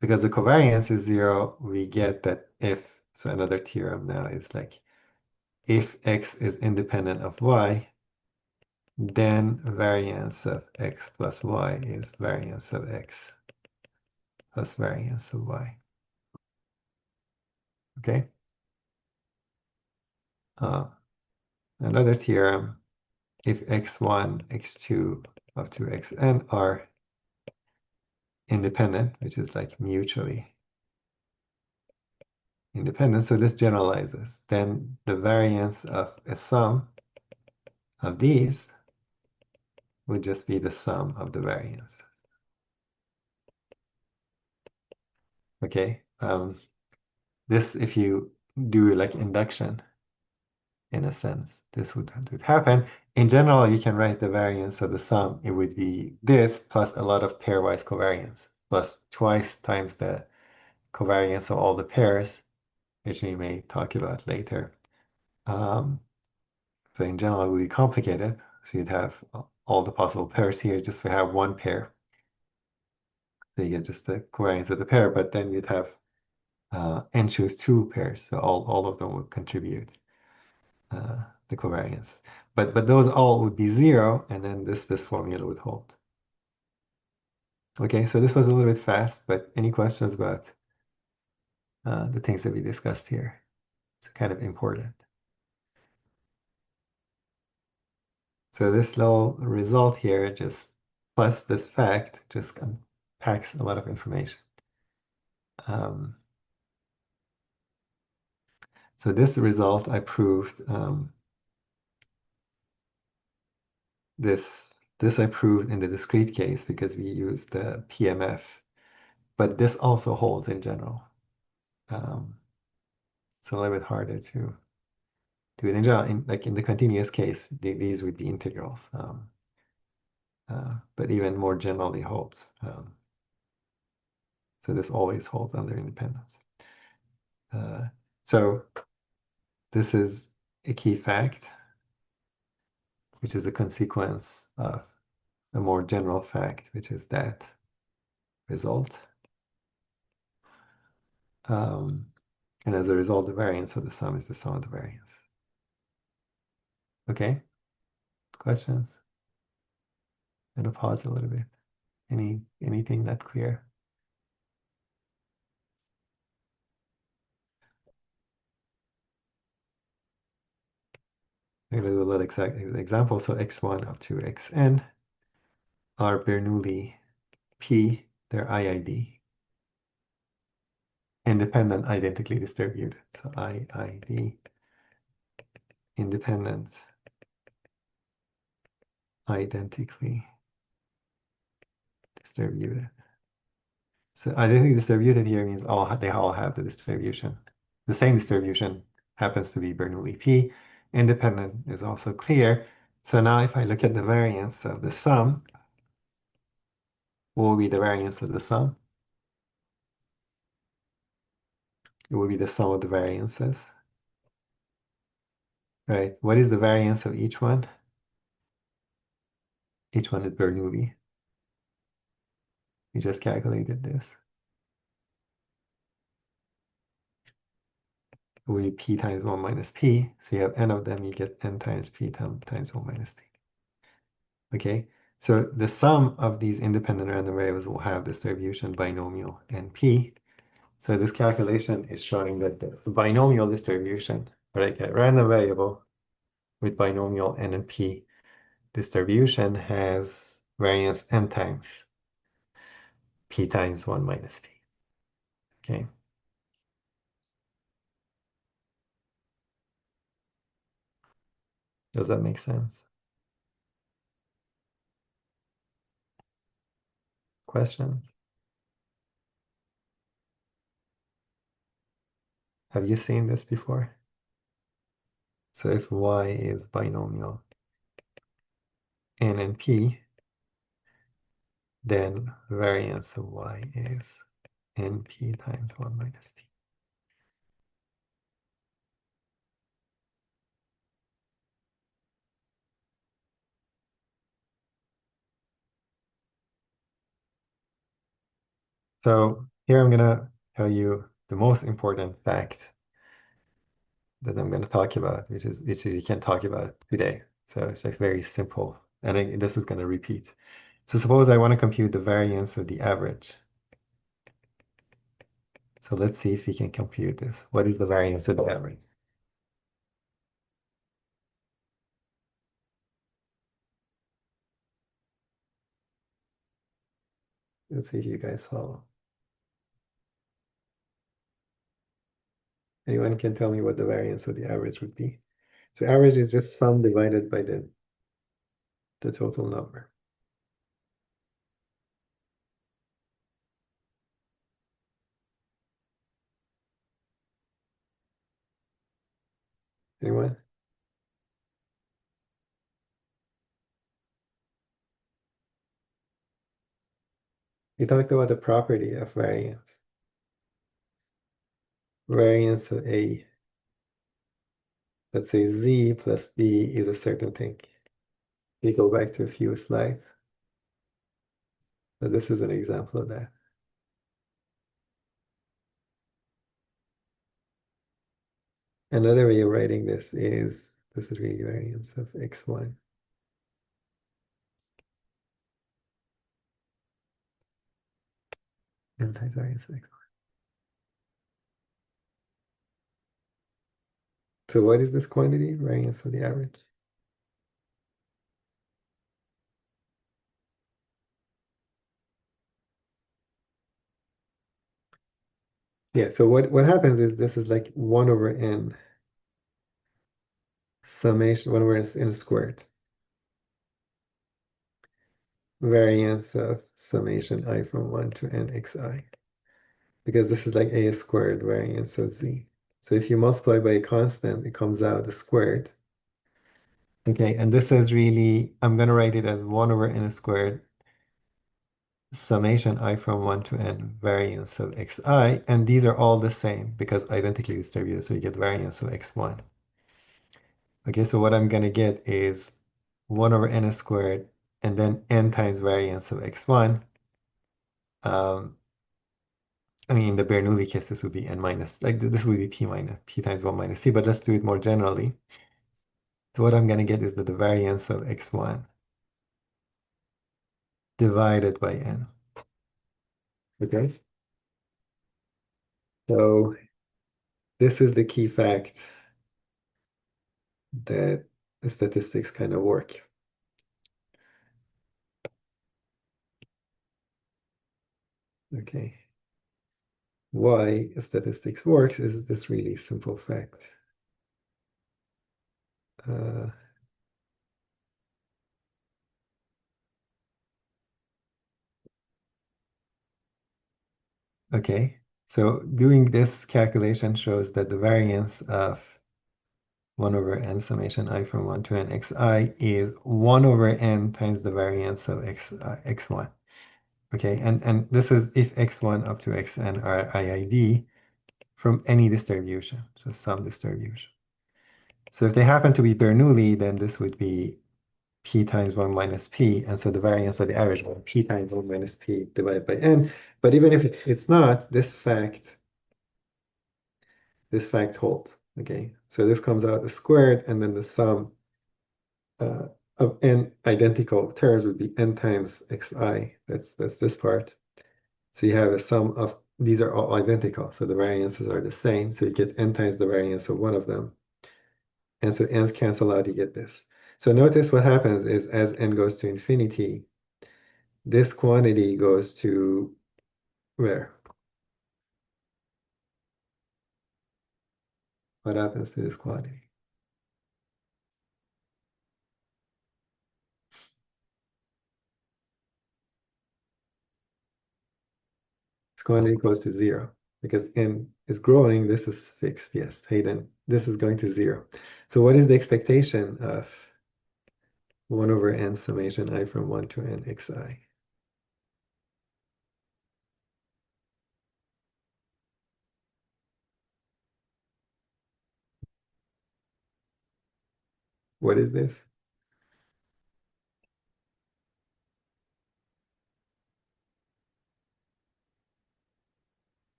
because the covariance is 0, we get that if, so another theorem now is like, if x is independent of y, then variance of x plus y is variance of x plus variance of y. Okay? Another theorem, if x1, x2, up to xn are independent, which is like mutually independent, so this generalizes, then the variance of a sum of these would just be the sum of the variance. Okay? This, if you do like induction, in a sense, this would happen. In general, you can write the variance of the sum. It would be this plus a lot of pairwise covariance, plus twice times the covariance of all the pairs, which we may talk about later. So in general, it would be complicated. So you'd have all the possible pairs here just to have one pair. So you get just the covariance of the pair, but then you'd have and choose two pairs. So all of them would contribute the covariance. But those all would be 0, and then this formula would hold. Okay, so this was a little bit fast, but any questions about the things that we discussed here? It's kind of important. So this little result here, just plus this fact, just packs a lot of information. So this result I proved this I proved in the discrete case because we used the PMF, but this also holds in general. It's a little bit harder to do it in general. Like in the continuous case, these would be integrals, but even more generally holds. So this always holds under independence. So this is a key fact, which is a consequence of a more general fact, which is that result. And as a result, the variance of the sum is the sum of the variance. Okay, questions? I'm gonna pause a little bit. Anything not clear? I'm gonna do a little exact example. So x1 up to xn are Bernoulli P, they're IID, independent, identically distributed. So IID, independent, identically distributed. So identically distributed here means they all have the distribution. The same distribution happens to be Bernoulli P. Independent is also clear. So now if I look at the variance of the sum, what will be the variance of the sum? It will be the sum of the variances, right? What is the variance of each one? Each one is Bernoulli. We just calculated this. It will be p times 1 minus p. So you have n of them, you get n times p times 1 minus p. Okay, so the sum of these independent random variables will have distribution binomial NP. So this calculation is showing that the binomial distribution, right, a random variable with binomial N and P distribution has variance n times p times 1 minus p. Okay, does that make sense? Questions? Have you seen this before? So if y is binomial N and P, then variance of y is np times 1 minus p. So here I'm going to tell you the most important fact that I'm going to talk about, which you can't talk about today. So it's like very simple. And this is going to repeat. So suppose I want to compute the variance of the average. So let's see if we can compute this. What is the variance of the average? Let's see if you guys follow. Anyone can tell me what the variance of the average would be? So average is just sum divided by the total number. Anyone? We talked about the property of variance. Variance of A, let's say Z plus B is a certain thing. We go back to a few slides. So this is an example of that. Another way of writing this is really variance of x1. N times variance of x1. So what is this quantity? Variance of the average. Yeah, so what happens is this is like 1 over n summation, 1 over n squared. Variance of summation I from 1 to n xi. Because this is like a squared variance of z. So if you multiply by a constant, it comes out a squared. Okay, and this is really, I'm going to write it as 1 over n squared summation I from 1 to n variance of xi, and these are all the same because identically distributed, so you get variance of x1. Okay, so what I'm going to get is 1 over n squared and then n times variance of x1. I mean, the Bernoulli case, this would be n minus, like this would be p minus, p times 1 minus p, but let's do it more generally. So what I'm going to get is that the variance of x1 divided by n. Okay? So this is the key fact that the statistics kind of work. Okay. Why statistics works is this really simple fact. Uh, okay, so doing this calculation shows that the variance of 1 over n summation I from 1 to n xi is 1 over n times the variance of x1. Okay, and this is if x1 up to xn are IID from any distribution, so some distribution. So if they happen to be Bernoulli, then this would be p times 1 minus p, and so the variance of the average will be p times 1 minus p divided by n. But even if it's not, this fact holds. Okay, so this comes out as squared, and then the sum uh, of n identical terms would be n times xi. That's this part. So you have a sum of these are all identical, so the variances are the same. So you get n times the variance of one of them, and so n's cancel out. You get this. So notice what happens is as n goes to infinity, this quantity goes to where? What happens to this quantity? This quantity goes to zero because n is growing. This is fixed. Yes. Hey, then this is going to zero. So what is the expectation of 1 over n summation I from 1 to n xi? What is this?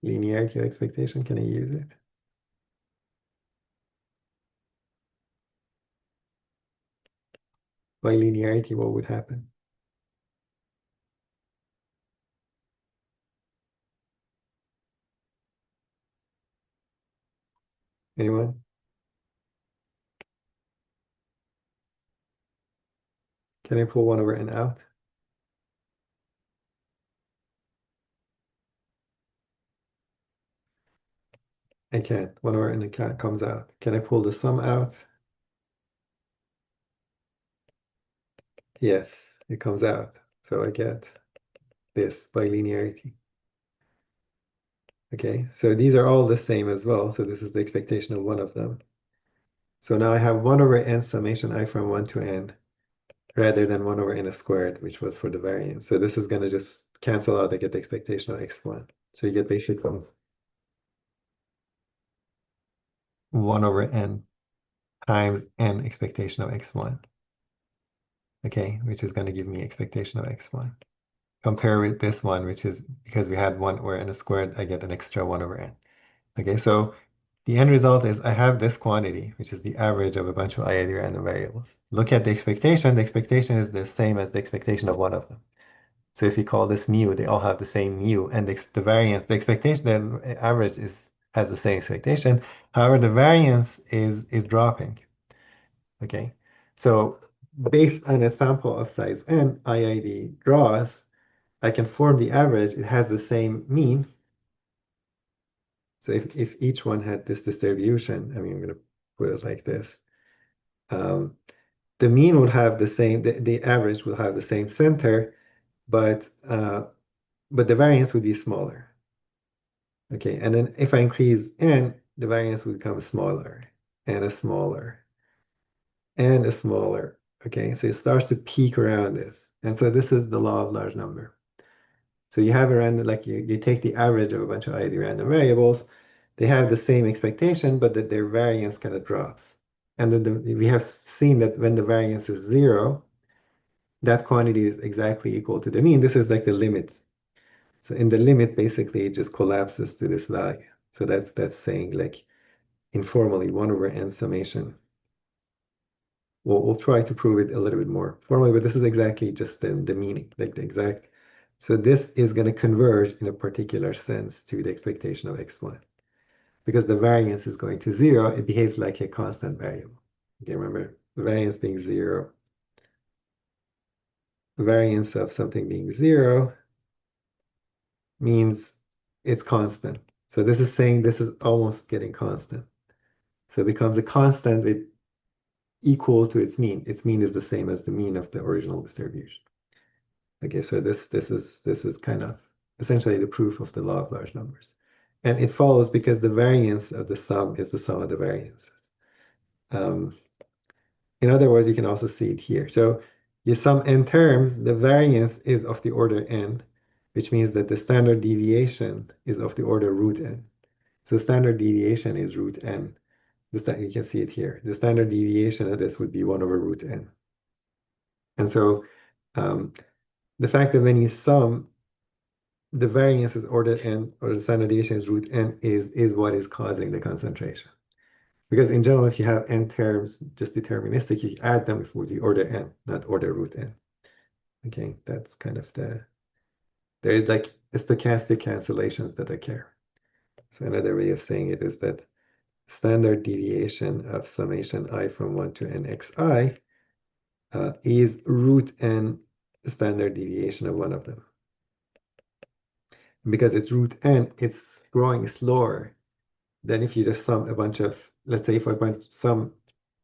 Linearity of expectation. Can I use it? By linearity, what would happen? Anyone? Can I pull 1 over n out? I can't. 1 over n comes out. Can I pull the sum out? Yes, it comes out. So I get this by linearity. Okay, so these are all the same as well. So this is the expectation of one of them. So now I have 1 over n summation I from 1 to n rather than 1 over n squared, which was for the variance. So this is going to just cancel out. I get the expectation of x1. So you get basically 1 over n times n expectation of x1. Okay, which is going to give me expectation of x1. Compare with this one, which is because we had 1 over n squared, I get an extra 1 over n. Okay, so the end result is I have this quantity, which is the average of a bunch of IID random variables. Look at the expectation. The expectation is the same as the expectation of one of them. So if you call this mu, they all have the same mu, and the variance, the expectation, the average has the same expectation. However, the variance is dropping. Okay, so based on a sample of size n, IID draws, I can form the average. It has the same mean. So if each one had this distribution, I mean, I'm going to put it like this. Um, the mean would have the same, the average will have the same center, but the variance would be smaller. Okay, and then if I increase n, the variance would become smaller and a smaller and a smaller. Okay, so it starts to peak around this. And so this is the law of large number. So you have a random, like you take the average of a bunch of ID random variables, they have the same expectation, but that their variance kind of drops. And then we have seen that when the variance is zero, that quantity is exactly equal to the mean. This is like the limit. So in the limit, basically, it just collapses to this value. So that's saying like informally 1 over n summation. We'll try to prove it a little bit more formally, but this is exactly just the meaning, like the exact. So this is going to converge in a particular sense to the expectation of x1. Because the variance is going to 0, it behaves like a constant variable. Okay, remember, the variance being 0, the variance of something being 0 means it's constant. So this is saying this is almost getting constant. So it becomes a constant with equal to its mean. Its mean is the same as the mean of the original distribution. Okay, so this is kind of essentially the proof of the law of large numbers. And it follows because the variance of the sum is the sum of the variances. Um, in other words, you can also see it here. So you sum n terms, the variance is of the order n, which means that the standard deviation is of the order root n. So standard deviation is root n. You can see it here. The standard deviation of this would be 1 over root n. And so um, the fact that when you sum, the variance is order n, or the standard deviation is root n, is what is causing the concentration. Because in general, if you have n terms just deterministic, you add them, it would be order n, not order root n. Okay, that's kind of there is like stochastic cancellations that occur. So another way of saying it is that standard deviation of summation I from 1 to n xi is root n standard deviation of one of them. Because it's root n, it's growing slower than if you just sum a bunch of, let's say if I sum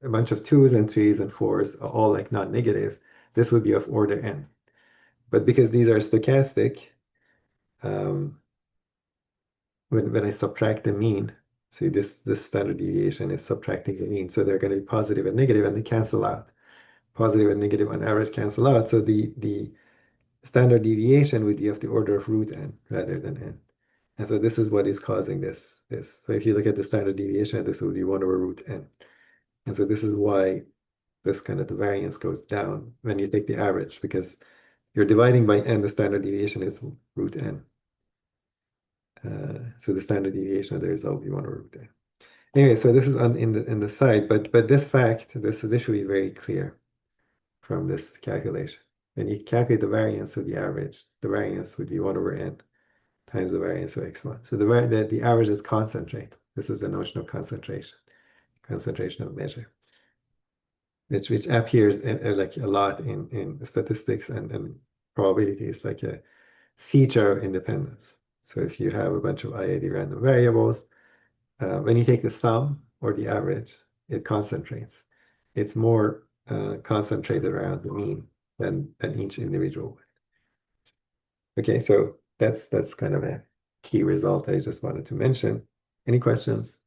a bunch of 2s and 3s and 4s, all like non-negative, this would be of order n. But because these are stochastic, um, when I subtract the mean, see this standard deviation is subtracting the mean, so they're going to be positive and negative, and they cancel out. Positive and negative on average cancel out, so the standard deviation would be of the order of root n rather than n. And so this is what is causing this. So if you look at the standard deviation, this would be 1 over root n. And so this is why this kind of the variance goes down when you take the average, because you're dividing by n, the standard deviation is root n. So the standard deviation of the result will be 1 over root n. Anyway, so this is in the side, but this fact, this should be very clear from this calculation. When you calculate the variance of the average, the variance would be 1 over n times the variance of x1. So the average is concentrate. This is the notion of concentration of measure, which appears like a lot in statistics and probability. It's like a feature of independence. So if you have a bunch of IID random variables, when you take the sum or the average, it concentrates. It's more concentrated around the mean than each individual would. Okay, so that's kind of a key result I just wanted to mention. Any questions?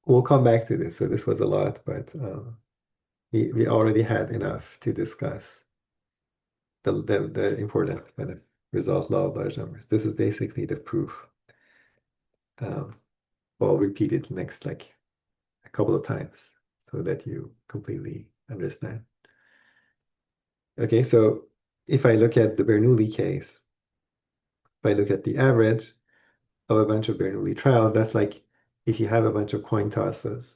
We'll come back to this. So this was a lot, but we already had enough to discuss the important kind of result law of large numbers. This is basically the proof. Um, I'll repeat it next like a couple of times so that you completely understand. Okay, so if I look at the Bernoulli case, if I look at the average of a bunch of Bernoulli trials, that's like if you have a bunch of coin tosses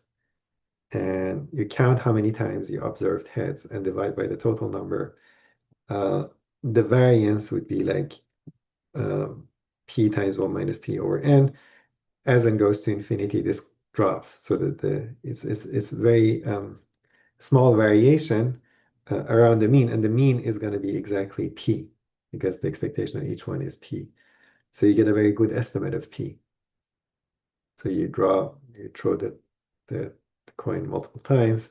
and you count how many times you observed heads and divide by the total number, the variance would be like p times 1 minus p over n. As n goes to infinity, this drops so that it's very small variation around the mean, and the mean is going to be exactly p because the expectation of each one is p. So you get a very good estimate of p. So you throw the coin multiple times.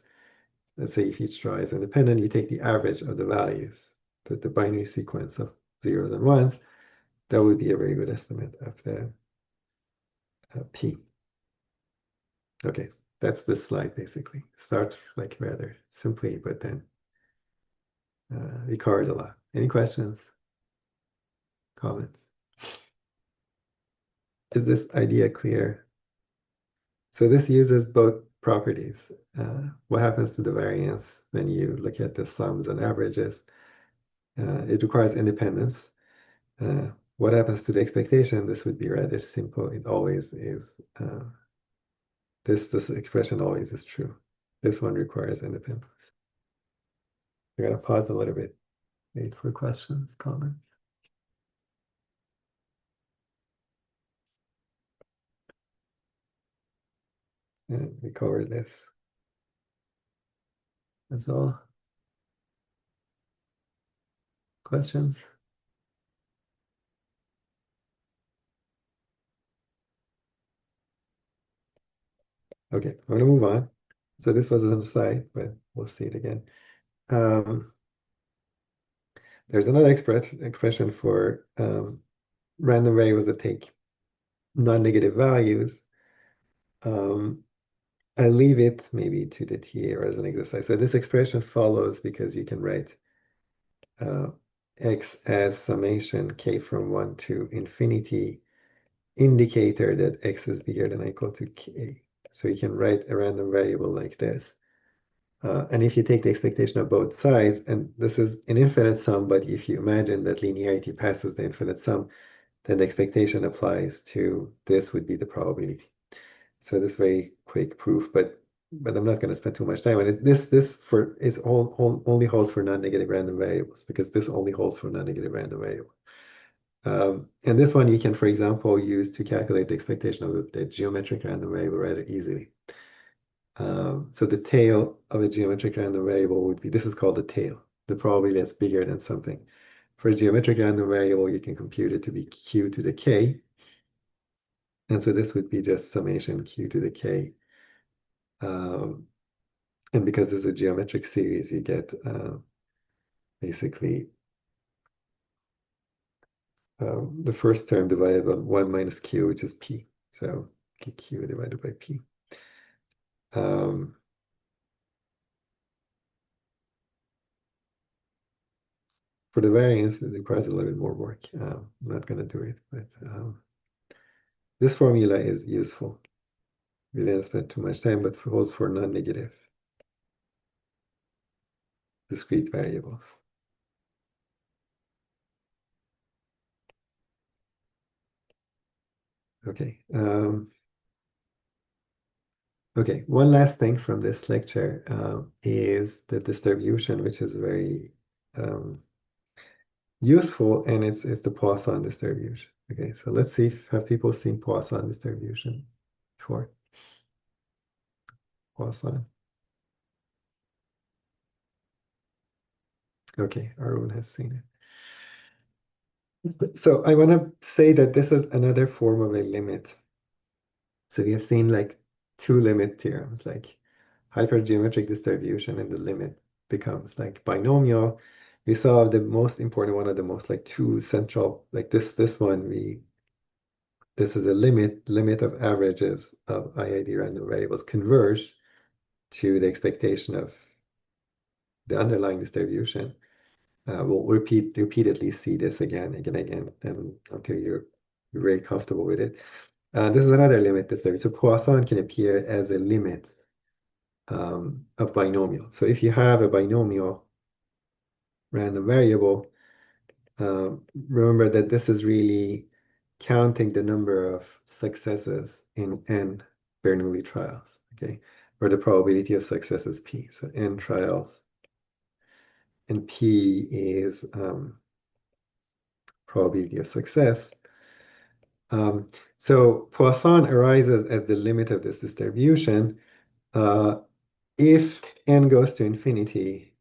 Let's say if each draw is independent, you take the average of the values, the binary sequence of zeros and ones. That would be a very good estimate of the p. Okay, that's this slide basically. Start like rather simply, but then we covered a lot. Any questions? Comments? Is this idea clear? So this uses both properties. What happens to the variance when you look at the sums and averages? It requires independence. What happens to the expectation? This would be rather simple. It always is. This expression always is true. This one requires independence. We're gonna pause a little bit, wait for questions, comments. And we covered this. That's all. Questions? Okay, I'm gonna move on. So this was on the side, but we'll see it again. There's another expression for random variables that take non-negative values. I leave it maybe to the TA or as an exercise. So this expression follows because you can write uh, x as summation k from 1 to infinity, indicator that x is bigger than or equal to k. So you can write a random variable like this. And if you take the expectation of both sides, and this is an infinite sum, but if you imagine that linearity passes the infinite sum, then the expectation applies to this would be the probability. So this very quick proof, but I'm not going to spend too much time on it. This for is only holds for non-negative random variables because this only holds for non-negative random variables. And this one you can, for example, use to calculate the expectation of the geometric random variable rather easily. So the tail of a geometric random variable would be, this is called the tail, the probability that's bigger than something. For a geometric random variable, you can compute it to be q to the k. And so this would be just summation q to the k. And because it's a geometric series, you get basically the first term divided by 1 minus q, which is p. So q divided by p. Um, for the variance, it requires a little bit more work. I'm not going to do it, but this formula is useful. We didn't spend too much time, but holds for non-negative discrete variables. Okay. Okay, one last thing from this lecture is the distribution, which is very useful, and it's the Poisson distribution. Okay, so let's see if have people seen Poisson distribution before? Poisson. Okay, Arun has seen it. So I want to say that this is another form of a limit. So we have seen like two limit theorems, like hypergeometric distribution, and the limit becomes like binomial. We saw the most important one of the most like two central, like this one, this is a limit of averages of IID random variables converge to the expectation of the underlying distribution. We'll repeatedly see this again, and until you're very comfortable with it. This is another limit distribution. So Poisson can appear as a limit of binomial. So if you have a binomial random variable, remember that this is really counting the number of successes in n Bernoulli trials, okay? Where the probability of success is p. So n trials, and p is probability of success. So Poisson arises as the limit of this distribution if n goes to infinity,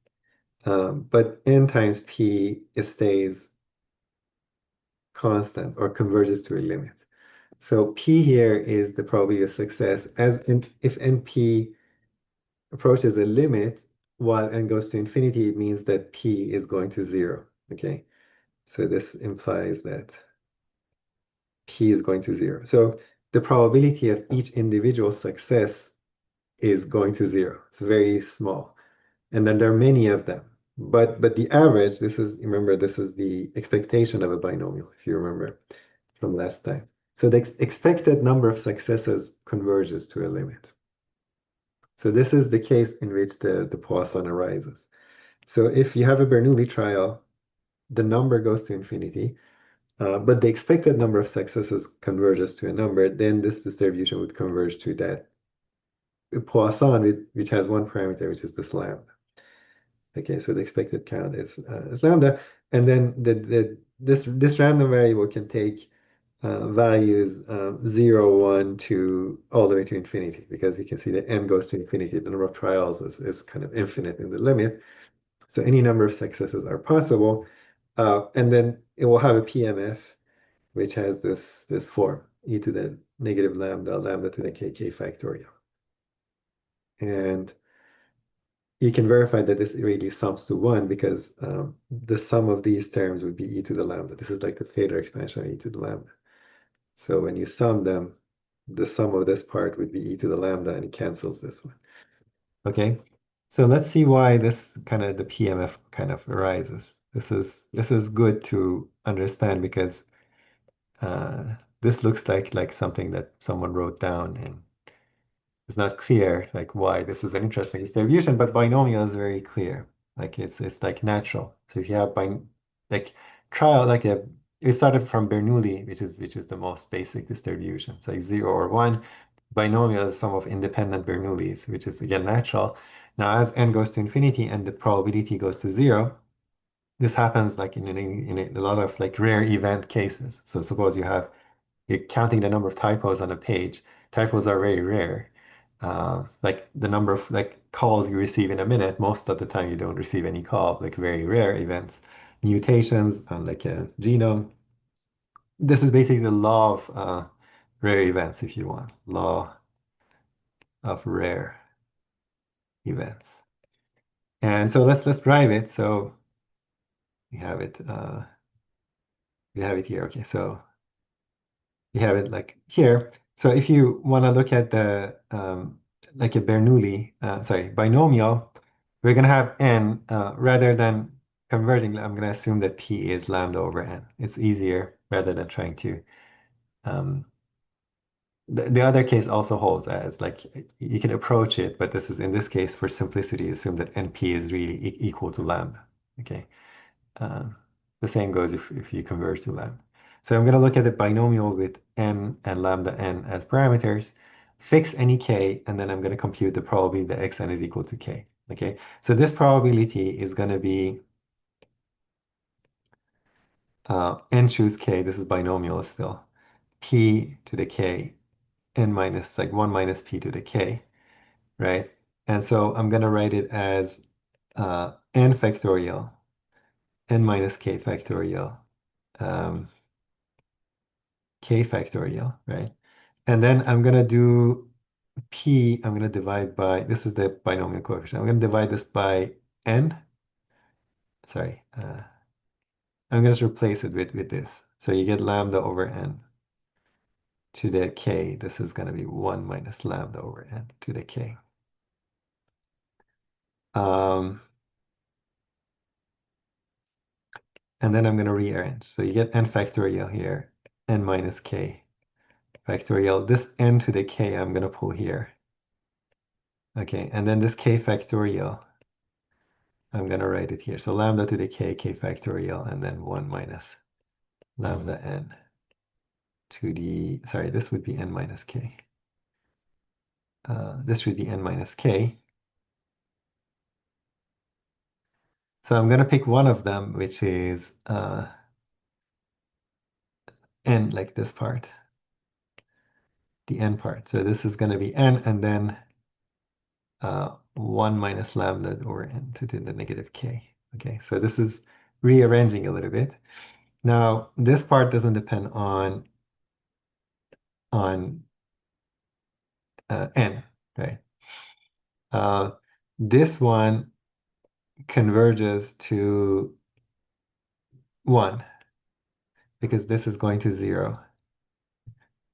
but n times p stays constant or converges to a limit. So p here is the probability of success if np approaches a limit while n goes to infinity, it means that p is going to 0. Okay, so this implies that p is going to 0. So the probability of each individual success is going to 0. It's very small. And then there are many of them. But the average, remember, this is the expectation of a binomial, if you remember from last time. So the expected number of successes converges to a limit. So this is the case in which the Poisson arises. So if you have a Bernoulli trial, the number goes to infinity, but the expected number of successes converges to a number, then this distribution would converge to that Poisson, which has one parameter, which is this lambda. Okay, so the expected count is lambda, and then this random variable can take values 0, 1 to all the way to infinity, because you can see that n goes to infinity. The number of trials is kind of infinite in the limit. So any number of successes are possible. And then it will have a PMF, which has this form, e to the negative lambda, lambda to the k factorial. And you can verify that this really sums to 1 because the sum of these terms would be e to the lambda. This is like the Taylor expansion of e to the lambda. So when you sum them, the sum of this part would be e to the lambda, and it cancels this one. Okay, so let's see why this kind of the PMF kind of arises. This is good to understand because this looks like something that someone wrote down, and it's not clear like why this is an interesting distribution, but binomial is very clear. Like it's like natural. So if you have like trial like a it started from Bernoulli, which is the most basic distribution. It's like 0 or 1. Binomial is sum of independent Bernoullis, which is again natural. Now as n goes to infinity and the probability goes to 0, this happens like in a lot of like rare event cases. So suppose you're counting the number of typos on a page. Typos are very rare. Like the number of like calls you receive in a minute, most of the time you don't receive any call, like very rare events. Mutations on like a genome. This is basically the law of rare events, if you want. Law of rare events. And so let's drive it. So we have it here. Okay, so you have it like here. So if you want to look at the like a Bernoulli, sorry, binomial, we're going to have n rather than converging. I'm going to assume that p is lambda over n. It's easier rather than trying to. Um, the other case also holds as like you can approach it, but this is in this case for simplicity, assume that np is really equal to lambda. Okay. Um, the same goes if you converge to lambda. So I'm going to look at the binomial with n and lambda n as parameters, fix any k, and then I'm going to compute the probability that xn is equal to k. Okay, so this probability is going to be n choose k. This is binomial still. P to the k, n minus like 1 minus p to the k, right? And so I'm going to write it as n factorial, n minus k factorial. Um, k factorial, right? And then I'm going to do p, I'm going to divide by, this is the binomial coefficient. I'm going to divide this by n. Sorry, I'm going to replace it with this. So you get lambda over n to the k. This is going to be 1 minus lambda over n to the k. Um, and then I'm going to rearrange. So you get n factorial here, n minus k factorial. This n to the k I'm going to pull here. Okay, and then this k factorial, I'm going to write it here. So lambda to the k factorial, and then 1 minus lambda n to the, sorry, this would be n minus k. This would be n minus k. So I'm going to pick one of them, which is n, like this part, the n part. So this is going to be n, and then 1 minus lambda over n to the negative k. Okay, so this is rearranging a little bit. Now, this part doesn't depend on n, right? This one converges to 1 because this is going to 0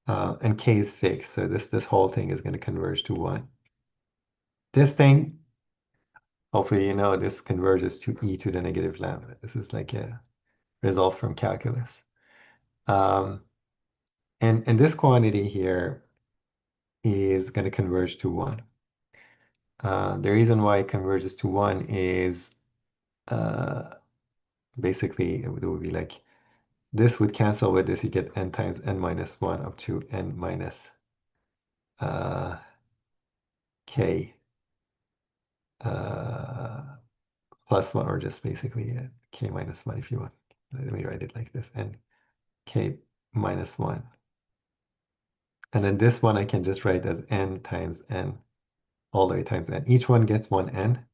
and k is fixed. So this whole thing is going to converge to 1. This thing, hopefully you know, this converges to e to the negative lambda. This is like a result from calculus. Um, and this quantity here is going to converge to 1. The reason why it converges to 1 is basically it would be like this would cancel with this. You get n times n minus 1 up to n minus uh, k uh, plus 1, or just basically k minus 1 if you want. Let me write it like this, n k minus 1. And then this one I can just write as n times n all the way times n. Each one gets one n.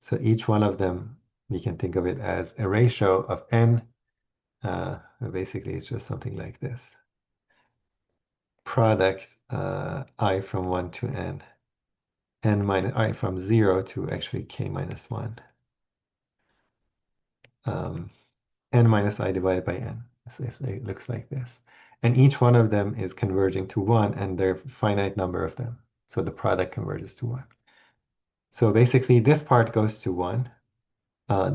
So each one of them, we can think of it as a ratio of n. Basically, it's just something like this. Product I from 1 to n minus I from 0 to actually k minus 1. Um, n minus I divided by n. So it looks like this. And each one of them is converging to 1, and there are a finite number of them. So the product converges to 1. So basically, this part goes to 1.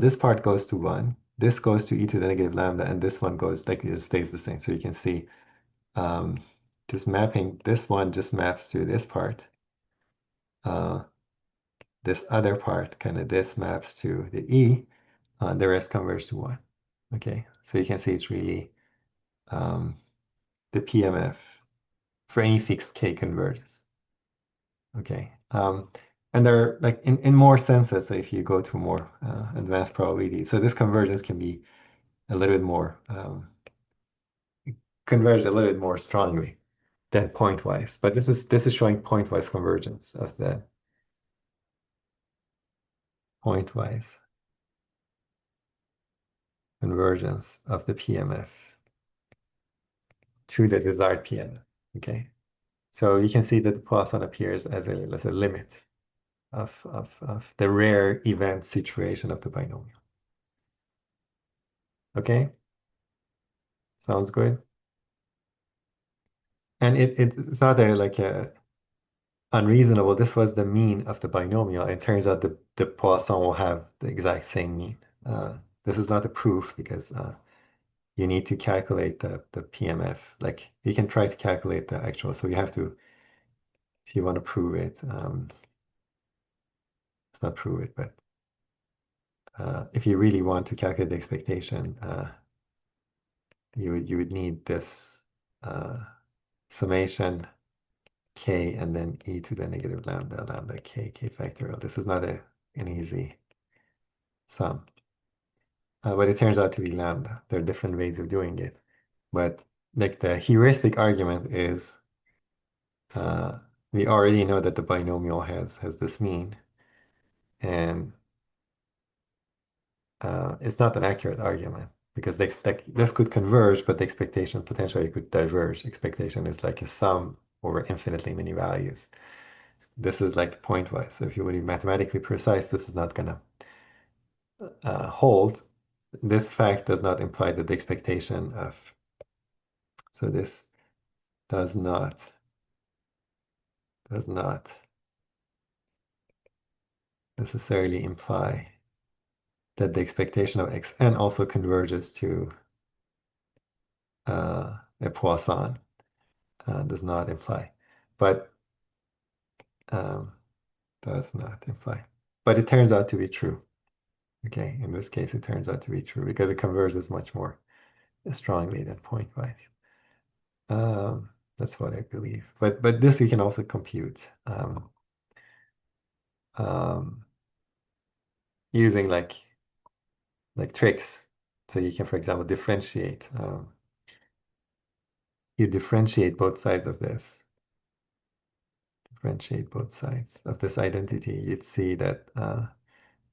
This part goes to 1. This goes to e to the negative lambda, and this one goes, like, it stays the same. So you can see um, just mapping, this one just maps to this part. This other part, kind of this maps to the e. The rest converges to 1. Okay, so you can see it's really the PMF for any fixed k converges. Okay, and there are, like, in more senses, so if you go to more advanced probability, so this convergence can be a little bit more converge a little bit more strongly than pointwise. But this is showing pointwise convergence of the pointwise convergence of the PMF to the desired PMF. Okay, so you can see that the Poisson appears as a limit of the rare event situation of the binomial. Okay, sounds good. And it's not like a unreasonable. This was the mean of the binomial. It turns out the Poisson will have the exact same mean. This is not a proof because you need to calculate the PMF. Like, you can try to calculate the actual. So you have to, if you want to prove it, it's not prove it, but if you really want to calculate the expectation, you would need this summation k and then e to the negative lambda k factorial. This is not an easy sum. But it turns out to be lambda. There are different ways of doing it. But like the heuristic argument is we already know that the binomial has this mean, and it's not an accurate argument because this could converge, but the expectation potentially could diverge. Expectation is like a sum over infinitely many values. This is like pointwise. So if you want to be mathematically precise, this is not gonna hold. This fact does not imply that the expectation of, so this does not necessarily imply that the expectation of xn also converges to a Poisson. Does not imply, but um, does not imply. But it turns out to be true. Okay, in this case, it turns out to be true because it converges much more strongly than pointwise. That's what I believe. But this we can also compute um, using like tricks. So you can, for example, differentiate. You differentiate both sides of this. Differentiate both sides of this identity. You'd see that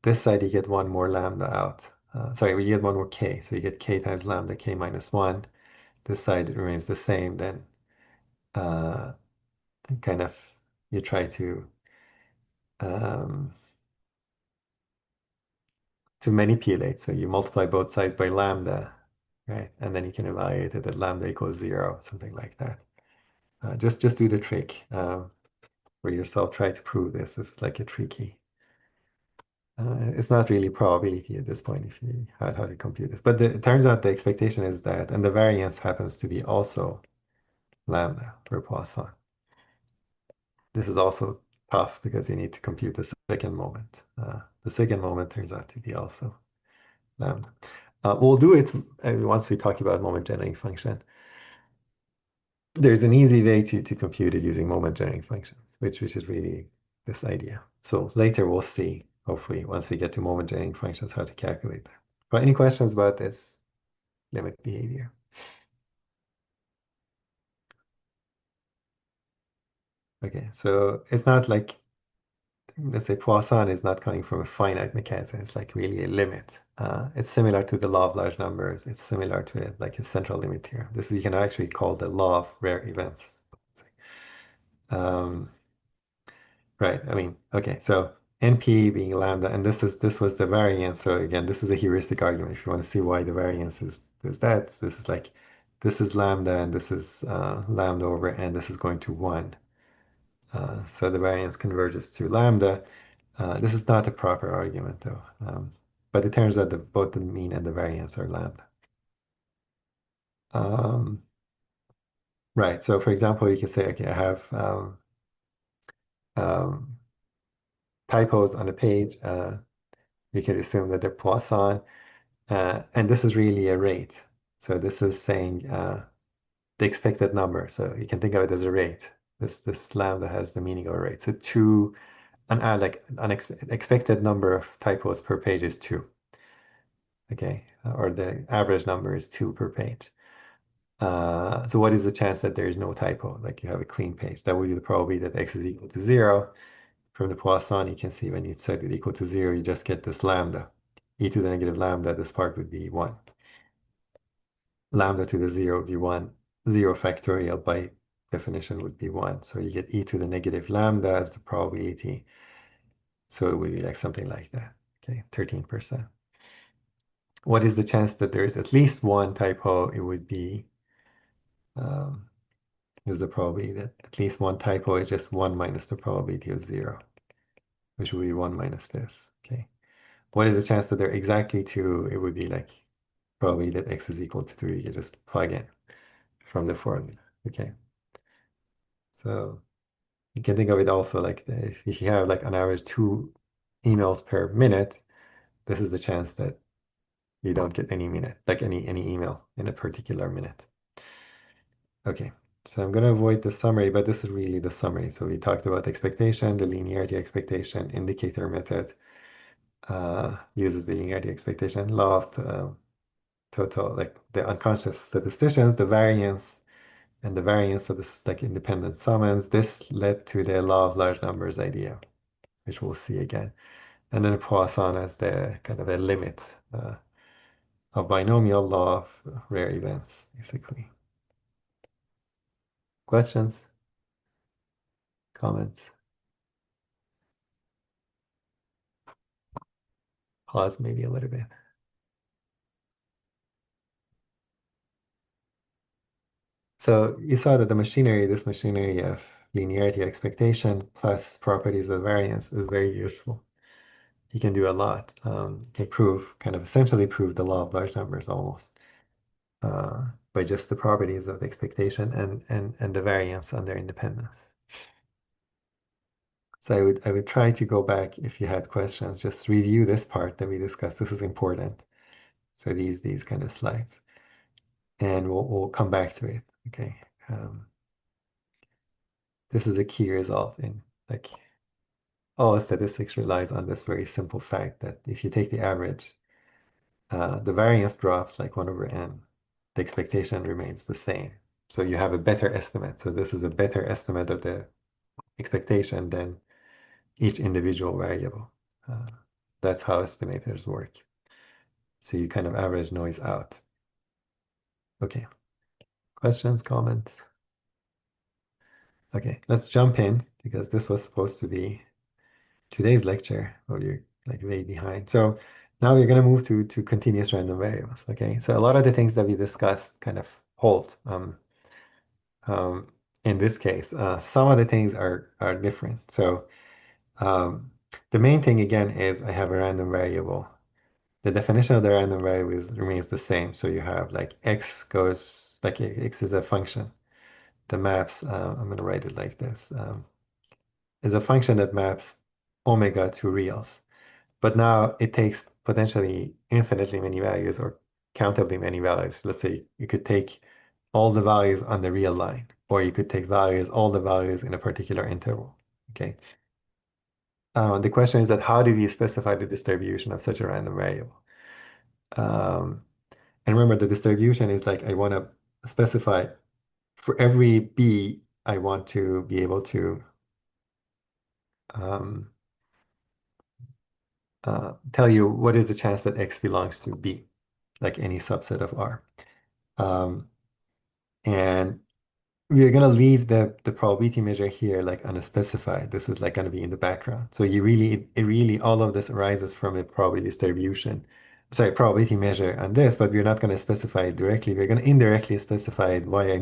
this side you get one more lambda out. Sorry, we get one more k. So you get k times lambda k minus 1. This side remains the same. Then uh, kind of you try um, to manipulate. So you multiply both sides by lambda, right? And then you can evaluate it at lambda equals 0, something like that. Just do the trick for yourself. Try to prove this. It's like a tricky. It's not really probability at this point if you had how to compute this. But it turns out the expectation is that, and the variance happens to be also lambda for Poisson. This is also tough because you need to compute the second moment. The second moment turns out to be also lambda. We'll do it once we talk about moment generating function. There's an easy way to compute it using moment generating functions, which is really this idea. So later we'll see, hopefully, once we get to moment generating functions, how to calculate them. But any questions about this limit behavior? Okay, so it's not like, let's say Poisson is not coming from a finite mechanism. It's like really a limit. It's similar to the law of large numbers. It's similar to like a central limit theorem. This is, you can actually call the law of rare events. Um, right. I mean, okay. So NP being lambda, and this was the variance. So again, this is a heuristic argument. If you want to see why the variance is that, this is like this is lambda, and this is lambda over n. This is going to one. So the variance converges to lambda. This is not a proper argument though, but it turns out that both the mean and the variance are lambda. Um, right, so for example, you can say, okay, I have um, typos on a page. You can assume that they're Poisson, and this is really a rate. So this is saying the expected number. So you can think of it as a rate. This lambda has the meaning of a rate. So like an expected number of typos per page is two. Okay, or the average number is two per page. So what is the chance that there is no typo? Like you have a clean page. That would be the probability that x is equal to zero. From the Poisson, you can see when you set it equal to zero, you just get this lambda. E to the negative lambda, this part would be one. Lambda to the zero would be one. Zero factorial by definition would be one. So you get e to the negative lambda as the probability. So it would be like something like that. Okay, 13%. What is the chance that there is at least one typo? It would be um, is the probability that at least one typo is just one minus the probability of zero, which would be one minus this. Okay. What is the chance that they're exactly two? It would be like probably that x is equal to 2. You can just plug in from the formula. Okay. So you can think of it also like if you have like on average 2 emails per minute, this is the chance that you don't get any minute, like any email in a particular minute. Okay. So I'm going to avoid the summary, but this is really the summary. So we talked about expectation, the linearity expectation, indicator method uses the linearity expectation, law of total, like the unconscious statisticians, the variance, and the variance of this like independent summons. This led to the law of large numbers idea, which we'll see again. And then Poisson as the kind of a limit of binomial law of rare events, basically. Questions? Comments? Pause maybe a little bit. So you saw that the machinery, this machinery of linearity expectation plus properties of variance is very useful. You can do a lot. You can prove, kind of essentially prove the law of large numbers almost by just the properties of the expectation and the variance on their independence. So I would try to go back if you had questions, just review this part that we discussed. This is important. So these kind of slides, and we'll come back to it. Okay. This is a key result in like all statistics relies on this very simple fact that if you take the average, the variance drops like 1 over n. The expectation remains the same. So you have a better estimate. So this is a better estimate of the expectation than each individual variable. Uh, that's how estimators work. So you kind of average noise out. Okay, questions, comments? Okay, let's jump in because this was supposed to be today's lecture, but you're like way behind. So now we're going to move to continuous random variables. Okay, so a lot of the things that we discussed kind of hold um, in this case. Some of the things are different. So um, the main thing again is I have a random variable. The definition of the random variable remains the same. So you have like x goes like x is a function. The maps, I'm going to write it like this, is a function that maps omega to reals. But now it takes potentially infinitely many values or countably many values. Let's say you could take all the values on the real line, or you could take all the values in a particular interval. Okay. The question is that how do we specify the distribution of such a random variable? Um, and remember, the distribution is like I want to specify for every b, I want to be able to um, tell you what is the chance that x belongs to b, like any subset of R. Um, and we're going to leave the probability measure here like unspecified. This is like going to be in the background. So it really, all of this arises from a probability distribution, sorry, probability measure on this, but we're not going to specify it directly. We're going to indirectly specify it via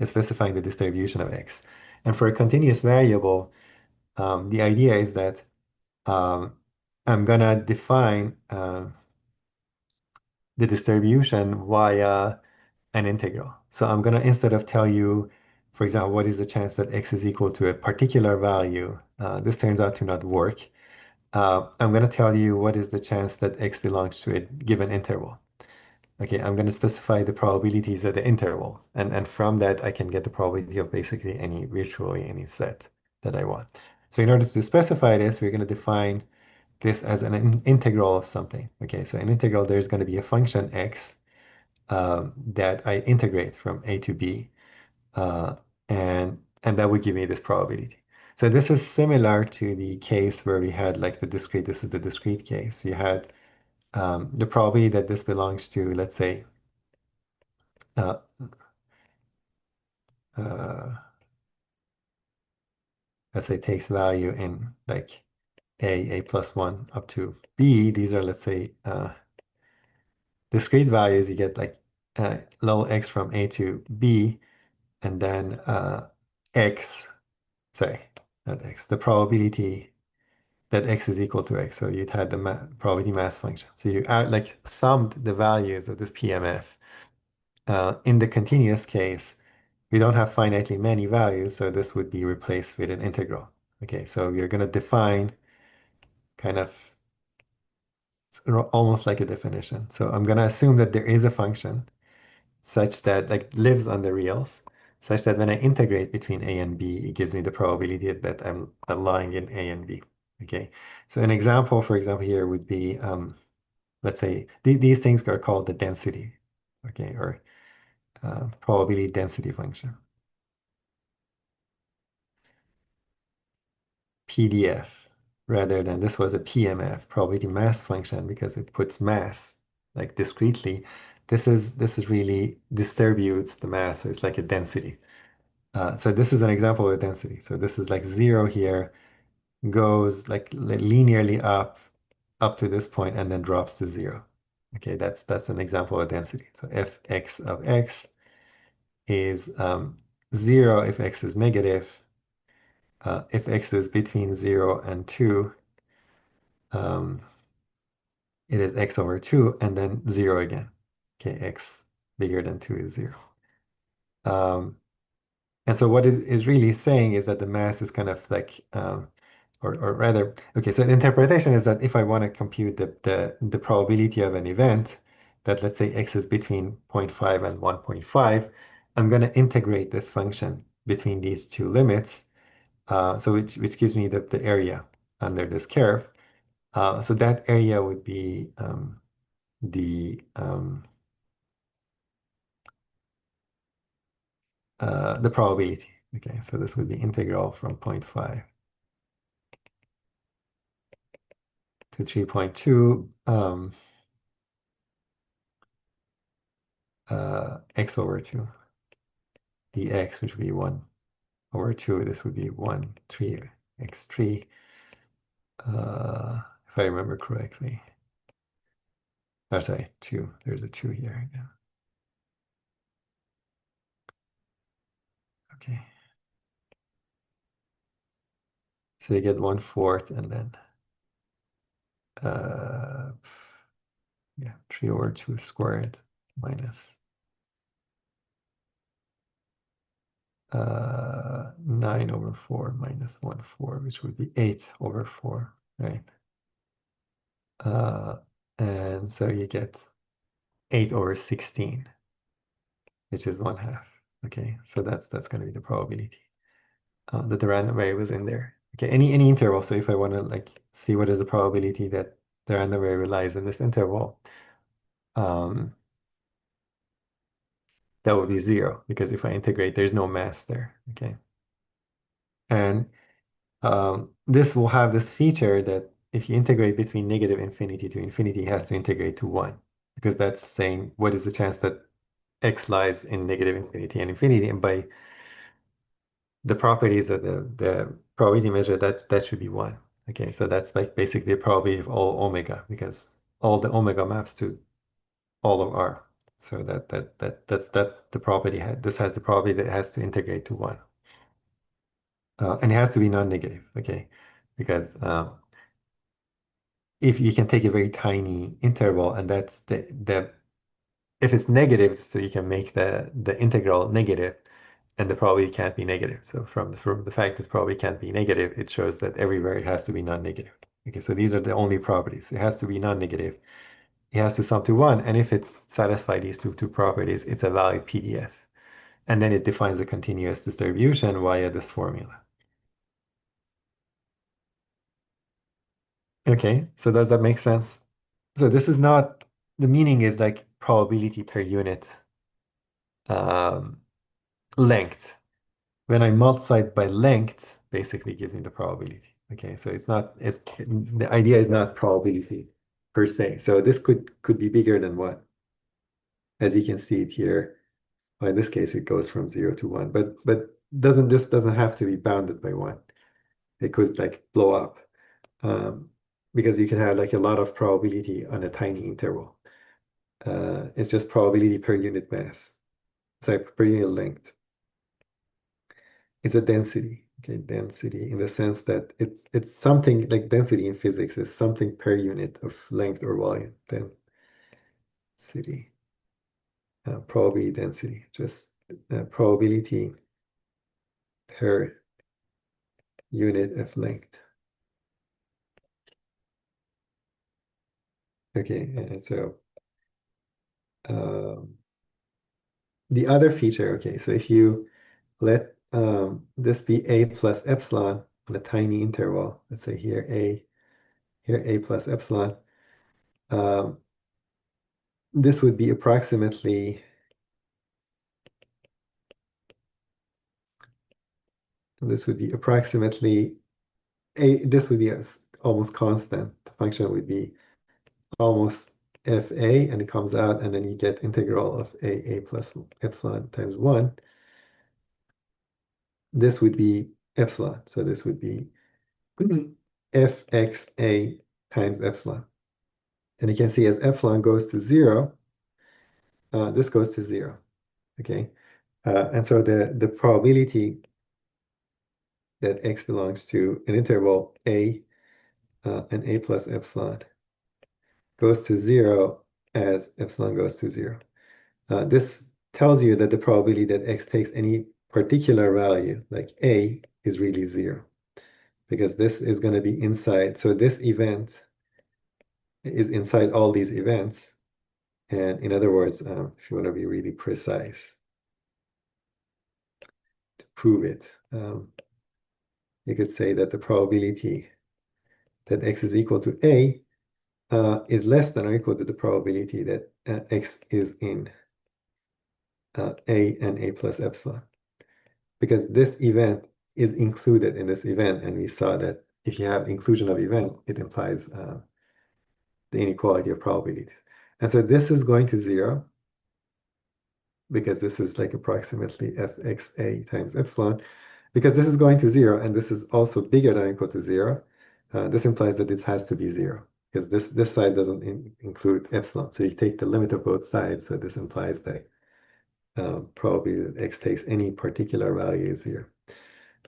specifying the distribution of x. And for a continuous variable, the idea is that um, I'm going to define the distribution via an integral. So I'm going to, instead of tell you, for example, what is the chance that x is equal to a particular value, this turns out to not work. I'm going to tell you what is the chance that x belongs to a given interval. Okay, I'm going to specify the probabilities at the intervals. And from that, I can get the probability of basically virtually any set that I want. So in order to specify this, we're going to define this as an integral of something. Okay, so an integral, there's going to be a function x that I integrate from a to b, uh, and that would give me this probability. So this is similar to the case where we had like the discrete. This is the discrete case. You had the probability that this belongs to, uh, uh, let's say takes value in like a plus one up to b. These are, let's say, discrete values. You get like little x from a to b, and then x, sorry, not x, the probability that x is equal to x. So you'd had the probability mass function. So you add, like summed the values of this PMF. In the continuous case, we don't have finitely many values, so this would be replaced with an integral. Okay, so you're going to define kind of almost like a definition. So I'm going to assume that there is a function such that like lives on the reals, such that when I integrate between a and b, it gives me the probability that I'm lying in a and b. Okay, so an example, for example, here would be, let's say these things are called the density, okay, or probability density function, PDF, rather than this was a PMF, probability mass function, because it puts mass like discretely. This is really distributes the mass, so it's like a density. So this is an example of a density. So this is like 0 here, goes like linearly up to this point and then drops to 0. Okay, that's an example of density. So if x of x is 0 if x is negative, if x is between 0 and 2, um, it is x over 2 and then 0 again. Okay, x bigger than 2 is 0. Um, and so what is really saying is that the mass is kind of like or rather, okay, so the interpretation is that if I want to compute the probability of an event, that let's say x is between 0.5 and 1.5, I'm going to integrate this function between these two limits, so which gives me the area under this curve. So that area would be the probability. Okay, so this would be integral from 0.5 to 3.2. X over 2 dx, which would be 1 over 2. This would be 1, 3, x3, if I remember correctly. Oh, sorry, 2. There's a 2 here again. Okay. So you get 1/4 and then yeah, 3 over 2 squared minus 9 over 4 minus 1/4, which would be 8 over 4, right? Uh, and so you get 8 over 16, which is 1/2. Okay, so that's going to be the probability that the random variable is in there. Okay, any interval. So if I want to like see what is the probability that the random variable lies in this interval, um, that would be 0 because if I integrate, there's no mass there. Okay, and this will have this feature that if you integrate between negative infinity to infinity, it has to integrate to 1 because that's saying what is the chance that x lies in negative infinity and infinity, and by the properties of the probability measure, that should be 1. Okay, so that's like basically the probability of all omega because all the omega maps to all of R. So that's the property. This has the property that it has to integrate to 1. And it has to be non-negative, okay? Because if you can take a very tiny interval and that's the if it's negative, so you can make the integral negative, and the probability can't be negative. So from the fact that probability can't be negative, it shows that everywhere it has to be non-negative. Okay, so these are the only properties. It has to be non-negative. It has to sum to 1, and if it's satisfied these two properties, it's a valid PDF. And then it defines a continuous distribution via this formula. Okay, so does that make sense? So this is not, the meaning is like probability per unit um, length. When I multiply it by length, basically gives me the probability. Okay, so the idea is not probability per se. So this could be bigger than 1. As you can see it here, well, in this case, it goes from 0 to 1, but this doesn't have to be bounded by 1. It could like blow up um, because you can have like a lot of probability on a tiny interval. It's just probability per unit mass. Sorry, per unit length. It's a density. Okay, density in the sense that it's something like density in physics is something per unit of length or volume. Density, probability density, just probability per unit of length. Okay, and so um, the other feature, okay, so if you let this be a plus epsilon on a tiny interval, let's say here a plus epsilon, um, this would be approximately this would be approximately this would be almost constant. The function would be almost fa, and it comes out, and then you get integral of a plus epsilon times 1. This would be epsilon, so this would be fxa times epsilon. And you can see as epsilon goes to 0, this goes to 0. Okay, and so the probability that x belongs to an interval a and a plus epsilon goes to 0 as epsilon goes to 0. This tells you that the probability that x takes any particular value, like a, is really 0, because this is going to be inside. So this event is inside all these events. And in other words, if you want to be really precise, to prove it, you could say that the probability that x is equal to a is less than or equal to the probability that x is in a and a plus epsilon. Because this event is included in this event, and we saw that if you have inclusion of event, it implies the inequality of probabilities. And so this is going to 0, because this is like approximately fxa times epsilon. Because this is going to 0, and this is also bigger than or equal to 0, this implies that it has to be 0, because this side doesn't include epsilon. So you take the limit of both sides, so this implies that probably that x takes any particular value is 0.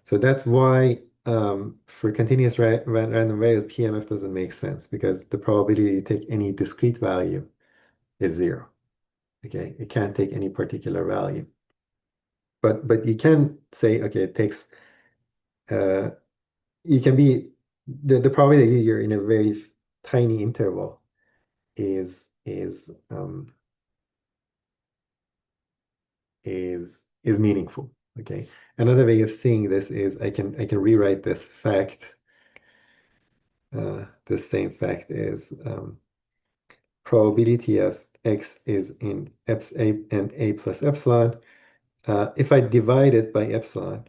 So that's why for continuous random variables, PMF doesn't make sense, because the probability you take any discrete value is 0. Okay, it can't take any particular value. But you can say, okay, it takes you can be the probability you're in a very tiny interval is is meaningful. Okay. Another way of seeing this is I can rewrite this fact. This same fact is probability of x is in a plus epsilon. If I divide it by epsilon,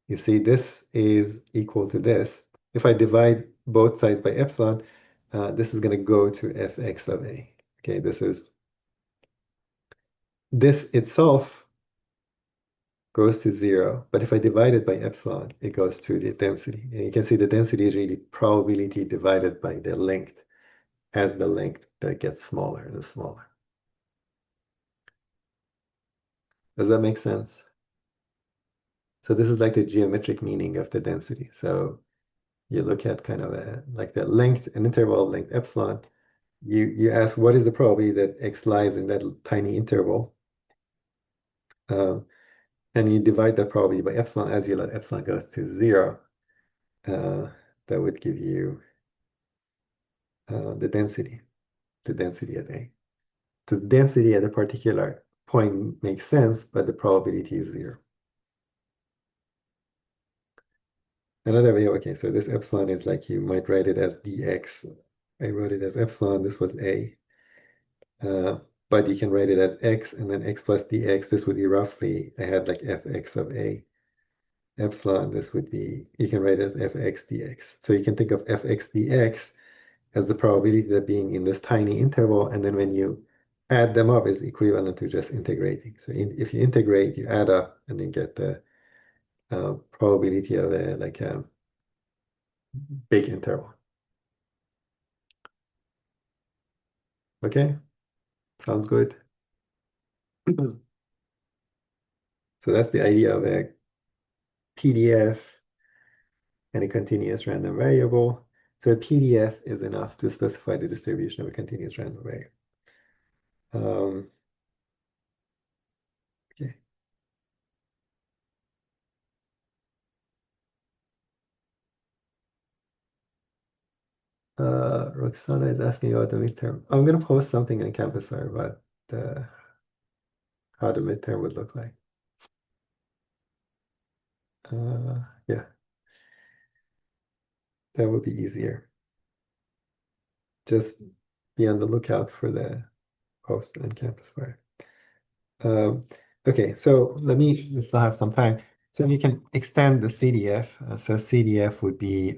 you see this is equal to this. If I divide both sides by epsilon, this is going to go to fx of a. Okay, this itself goes to 0, but if I divide it by epsilon, it goes to the density. And you can see the density is really probability divided by the length. As the length that gets smaller and smaller. Does that make sense? So this is like the geometric meaning of the density. So you look at kind of like the length, an interval of length epsilon. You ask what is the probability that x lies in that tiny interval, um, and you divide that probability by epsilon as you let epsilon go to 0. Uh, that would give you the density at A. So the density at a particular point makes sense, but the probability is 0. Another way, okay, so this epsilon is like you might write it as dx. I wrote it as epsilon, this was A. Uh, but you can write it as x and then x plus dx. This would be roughly, I had like fx of A. Epsilon, this would be, you can write it as fx dx. So you can think of fx dx as the probability of that being in this tiny interval, and then when you add them up is equivalent to just integrating. So if you integrate, you add up and then get the probability of a big interval. Okay, sounds good. So that's the idea of a PDF and a continuous random variable. So a PDF is enough to specify the distribution of a continuous random variable. Okay. Roxana is asking about the midterm. I'm going to post something on campus about how the midterm would look like. Yeah, that would be easier. Just be on the lookout for the post on campus. Um, okay, so we still have some time. So you can extend the CDF. So CDF would be,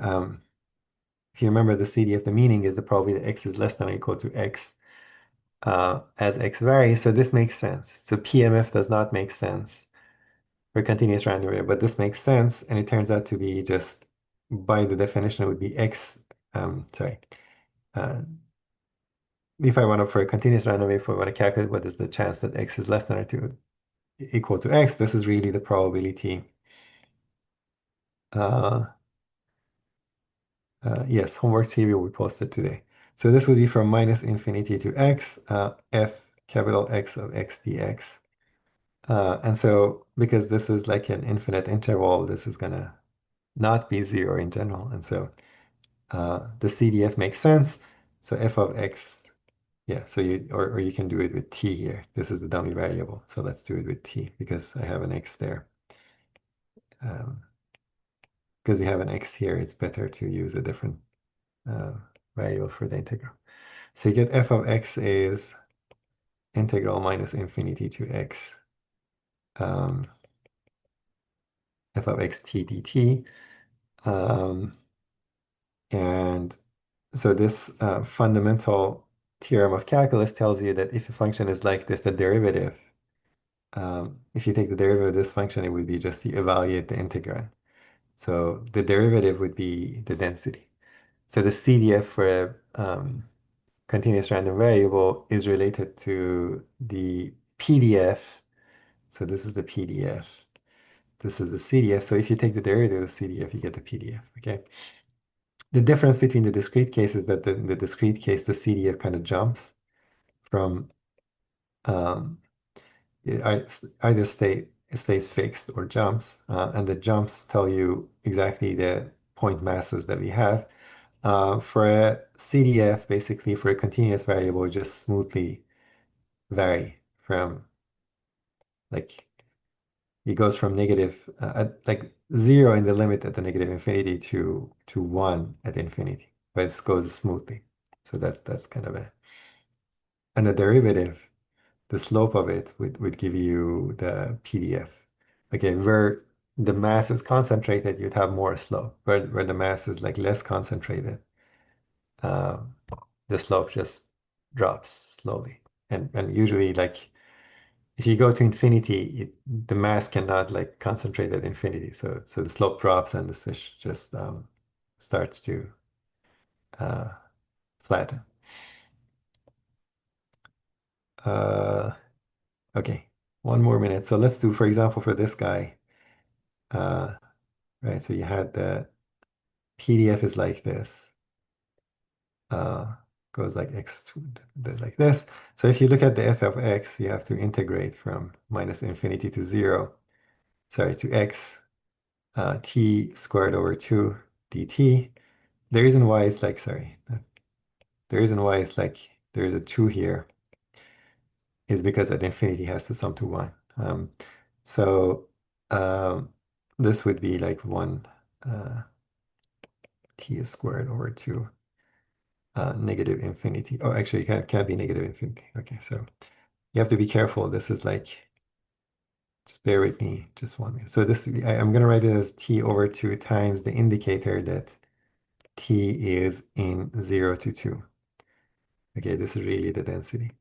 if you remember the CDF, the meaning is the probability that x is less than or equal to x as x varies. So this makes sense. So PMF does not make sense for continuous random variable, but this makes sense, and it turns out to be just by the definition it would be x. Sorry. Uh, if I want to, for a continuous random variable, if I want to calculate what is the chance that x is less than or equal to x, this is really the probability. Uh, yes, homework TV will be posted today. So this would be from minus infinity to x, f capital X of x dx. And so because this is like an infinite interval, this is going to not be 0 in general. And so the CDF makes sense. So f of x, yeah, so or you can do it with t here. This is the dummy variable. So let's do it with t because I have an x there. Because we have an x here, it's better to use a different uh, variable for the integral. So you get f of x is integral minus infinity to x um, f of x t dt. Um, and so this fundamental theorem of calculus tells you that if a function is like this, the derivative, if you take the derivative of this function, it would be just you evaluate the integrand. So the derivative would be the density. So the CDF for a continuous random variable is related to the PDF. So this is the PDF. This is the CDF. So if you take the derivative of CDF, you get the PDF. Okay. The difference between the discrete case is that in the discrete case, the CDF kind of jumps from um, either it stays fixed or jumps, and the jumps tell you exactly the point masses that we have. For a CDF, basically for a continuous variable, just smoothly vary from like it goes from negative like 0 in the limit at the negative infinity to 1 at infinity, but it goes smoothly. So that's kind of a, and the derivative, the slope of it would give you the PDF. Okay, where the mass is concentrated, you'd have more slope. Where the mass is like less concentrated, um, the slope just drops slowly. And usually like if you go to infinity, the mass cannot like concentrate at infinity. So the slope drops and the fish just starts to uh, flatten. Uh, okay, one more minute. So let's do, for example, for this guy, uh, right? So you had the PDF is like this, uh, goes like x to like this. So if you look at the f of x, you have to integrate from minus infinity to 0, sorry, to x, t squared over 2 dt. The reason why it's like, sorry, the reason why it's like there's a 2 here is because at infinity has to sum to 1. So um, this would be like 1 uh, t squared over 2 negative infinity. Oh, actually, it can't be negative infinity. Okay, so you have to be careful. This is like, just bear with me just 1 minute. So this, I'm going to write it as t over 2 times the indicator that t is in 0 to 2. Okay, this is really the density.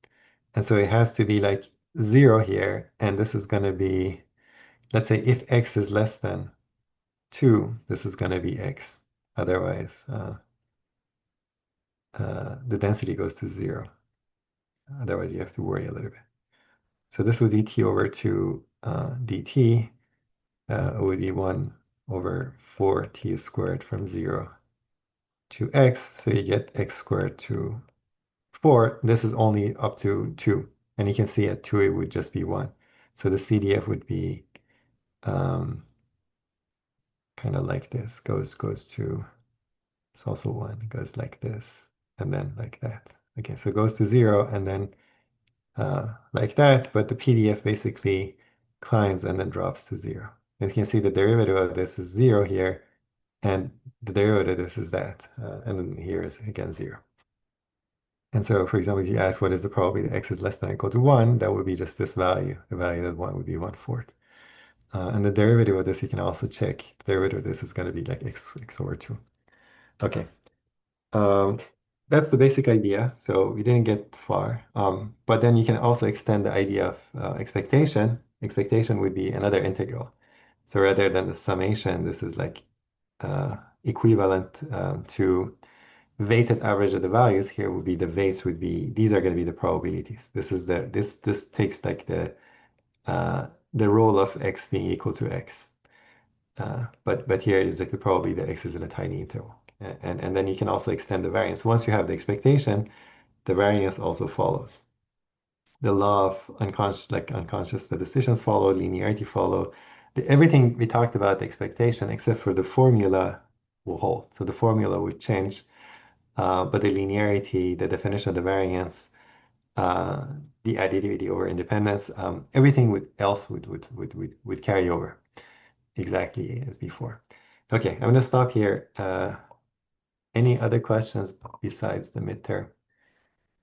And so it has to be like 0 here, and this is going to be, let's say if x is less than 2, this is going to be x. Otherwise, the density goes to 0. Otherwise, you have to worry a little bit. So this would be t over 2 dt. It would be 1 over 4t squared from 0 to x. So you get x squared to 4. This is only up to 2. And you can see at 2 it would just be 1. So the CDF would be um, kind of like this. Goes to, it's also 1. Goes like this. And then like that. Okay, so it goes to 0 and then like that. But the PDF basically climbs and then drops to 0. And you can see the derivative of this is 0 here. And the derivative of this is that. And then here is again 0. And so, for example, if you ask what is the probability that x is less than or equal to 1, that would be just this value. The value of 1 would be 1/4. And the derivative of this, you can also check. The derivative of this is going to be like x over 2. Okay. Um, that's the basic idea. So we didn't get far. But then you can also extend the idea of expectation. Expectation would be another integral. So rather than the summation, this is like equivalent to weighted average of the values. Here would be the weights would be, these are going to be the probabilities. This is this takes like the role of x being equal to x. But here is like the probability that x is in a tiny interval. And then you can also extend the variance. Once you have the expectation, the variance also follows. The law of unconscious statisticians follow, linearity follow. Everything we talked about the expectation, except for the formula, will hold. So the formula would change, but the linearity, the definition of the variance, uh, the additivity over independence, everything else would carry over exactly as before. Okay, I'm going to stop here. Any other questions besides the midterm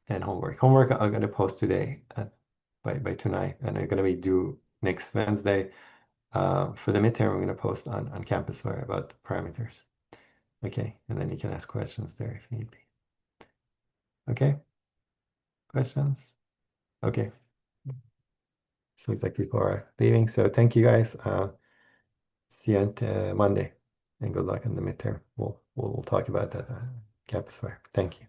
and homework? Homework I'm going to post today by tonight, and I'm going to be due next Wednesday. For the midterm, I'm going to post on campus where about the parameters. Okay, and then you can ask questions there if need be. Okay, questions? Okay, seems like people are leaving. So thank you guys. See you on Monday, and good luck in the midterm. We'll talk about that campus fair. Thank you.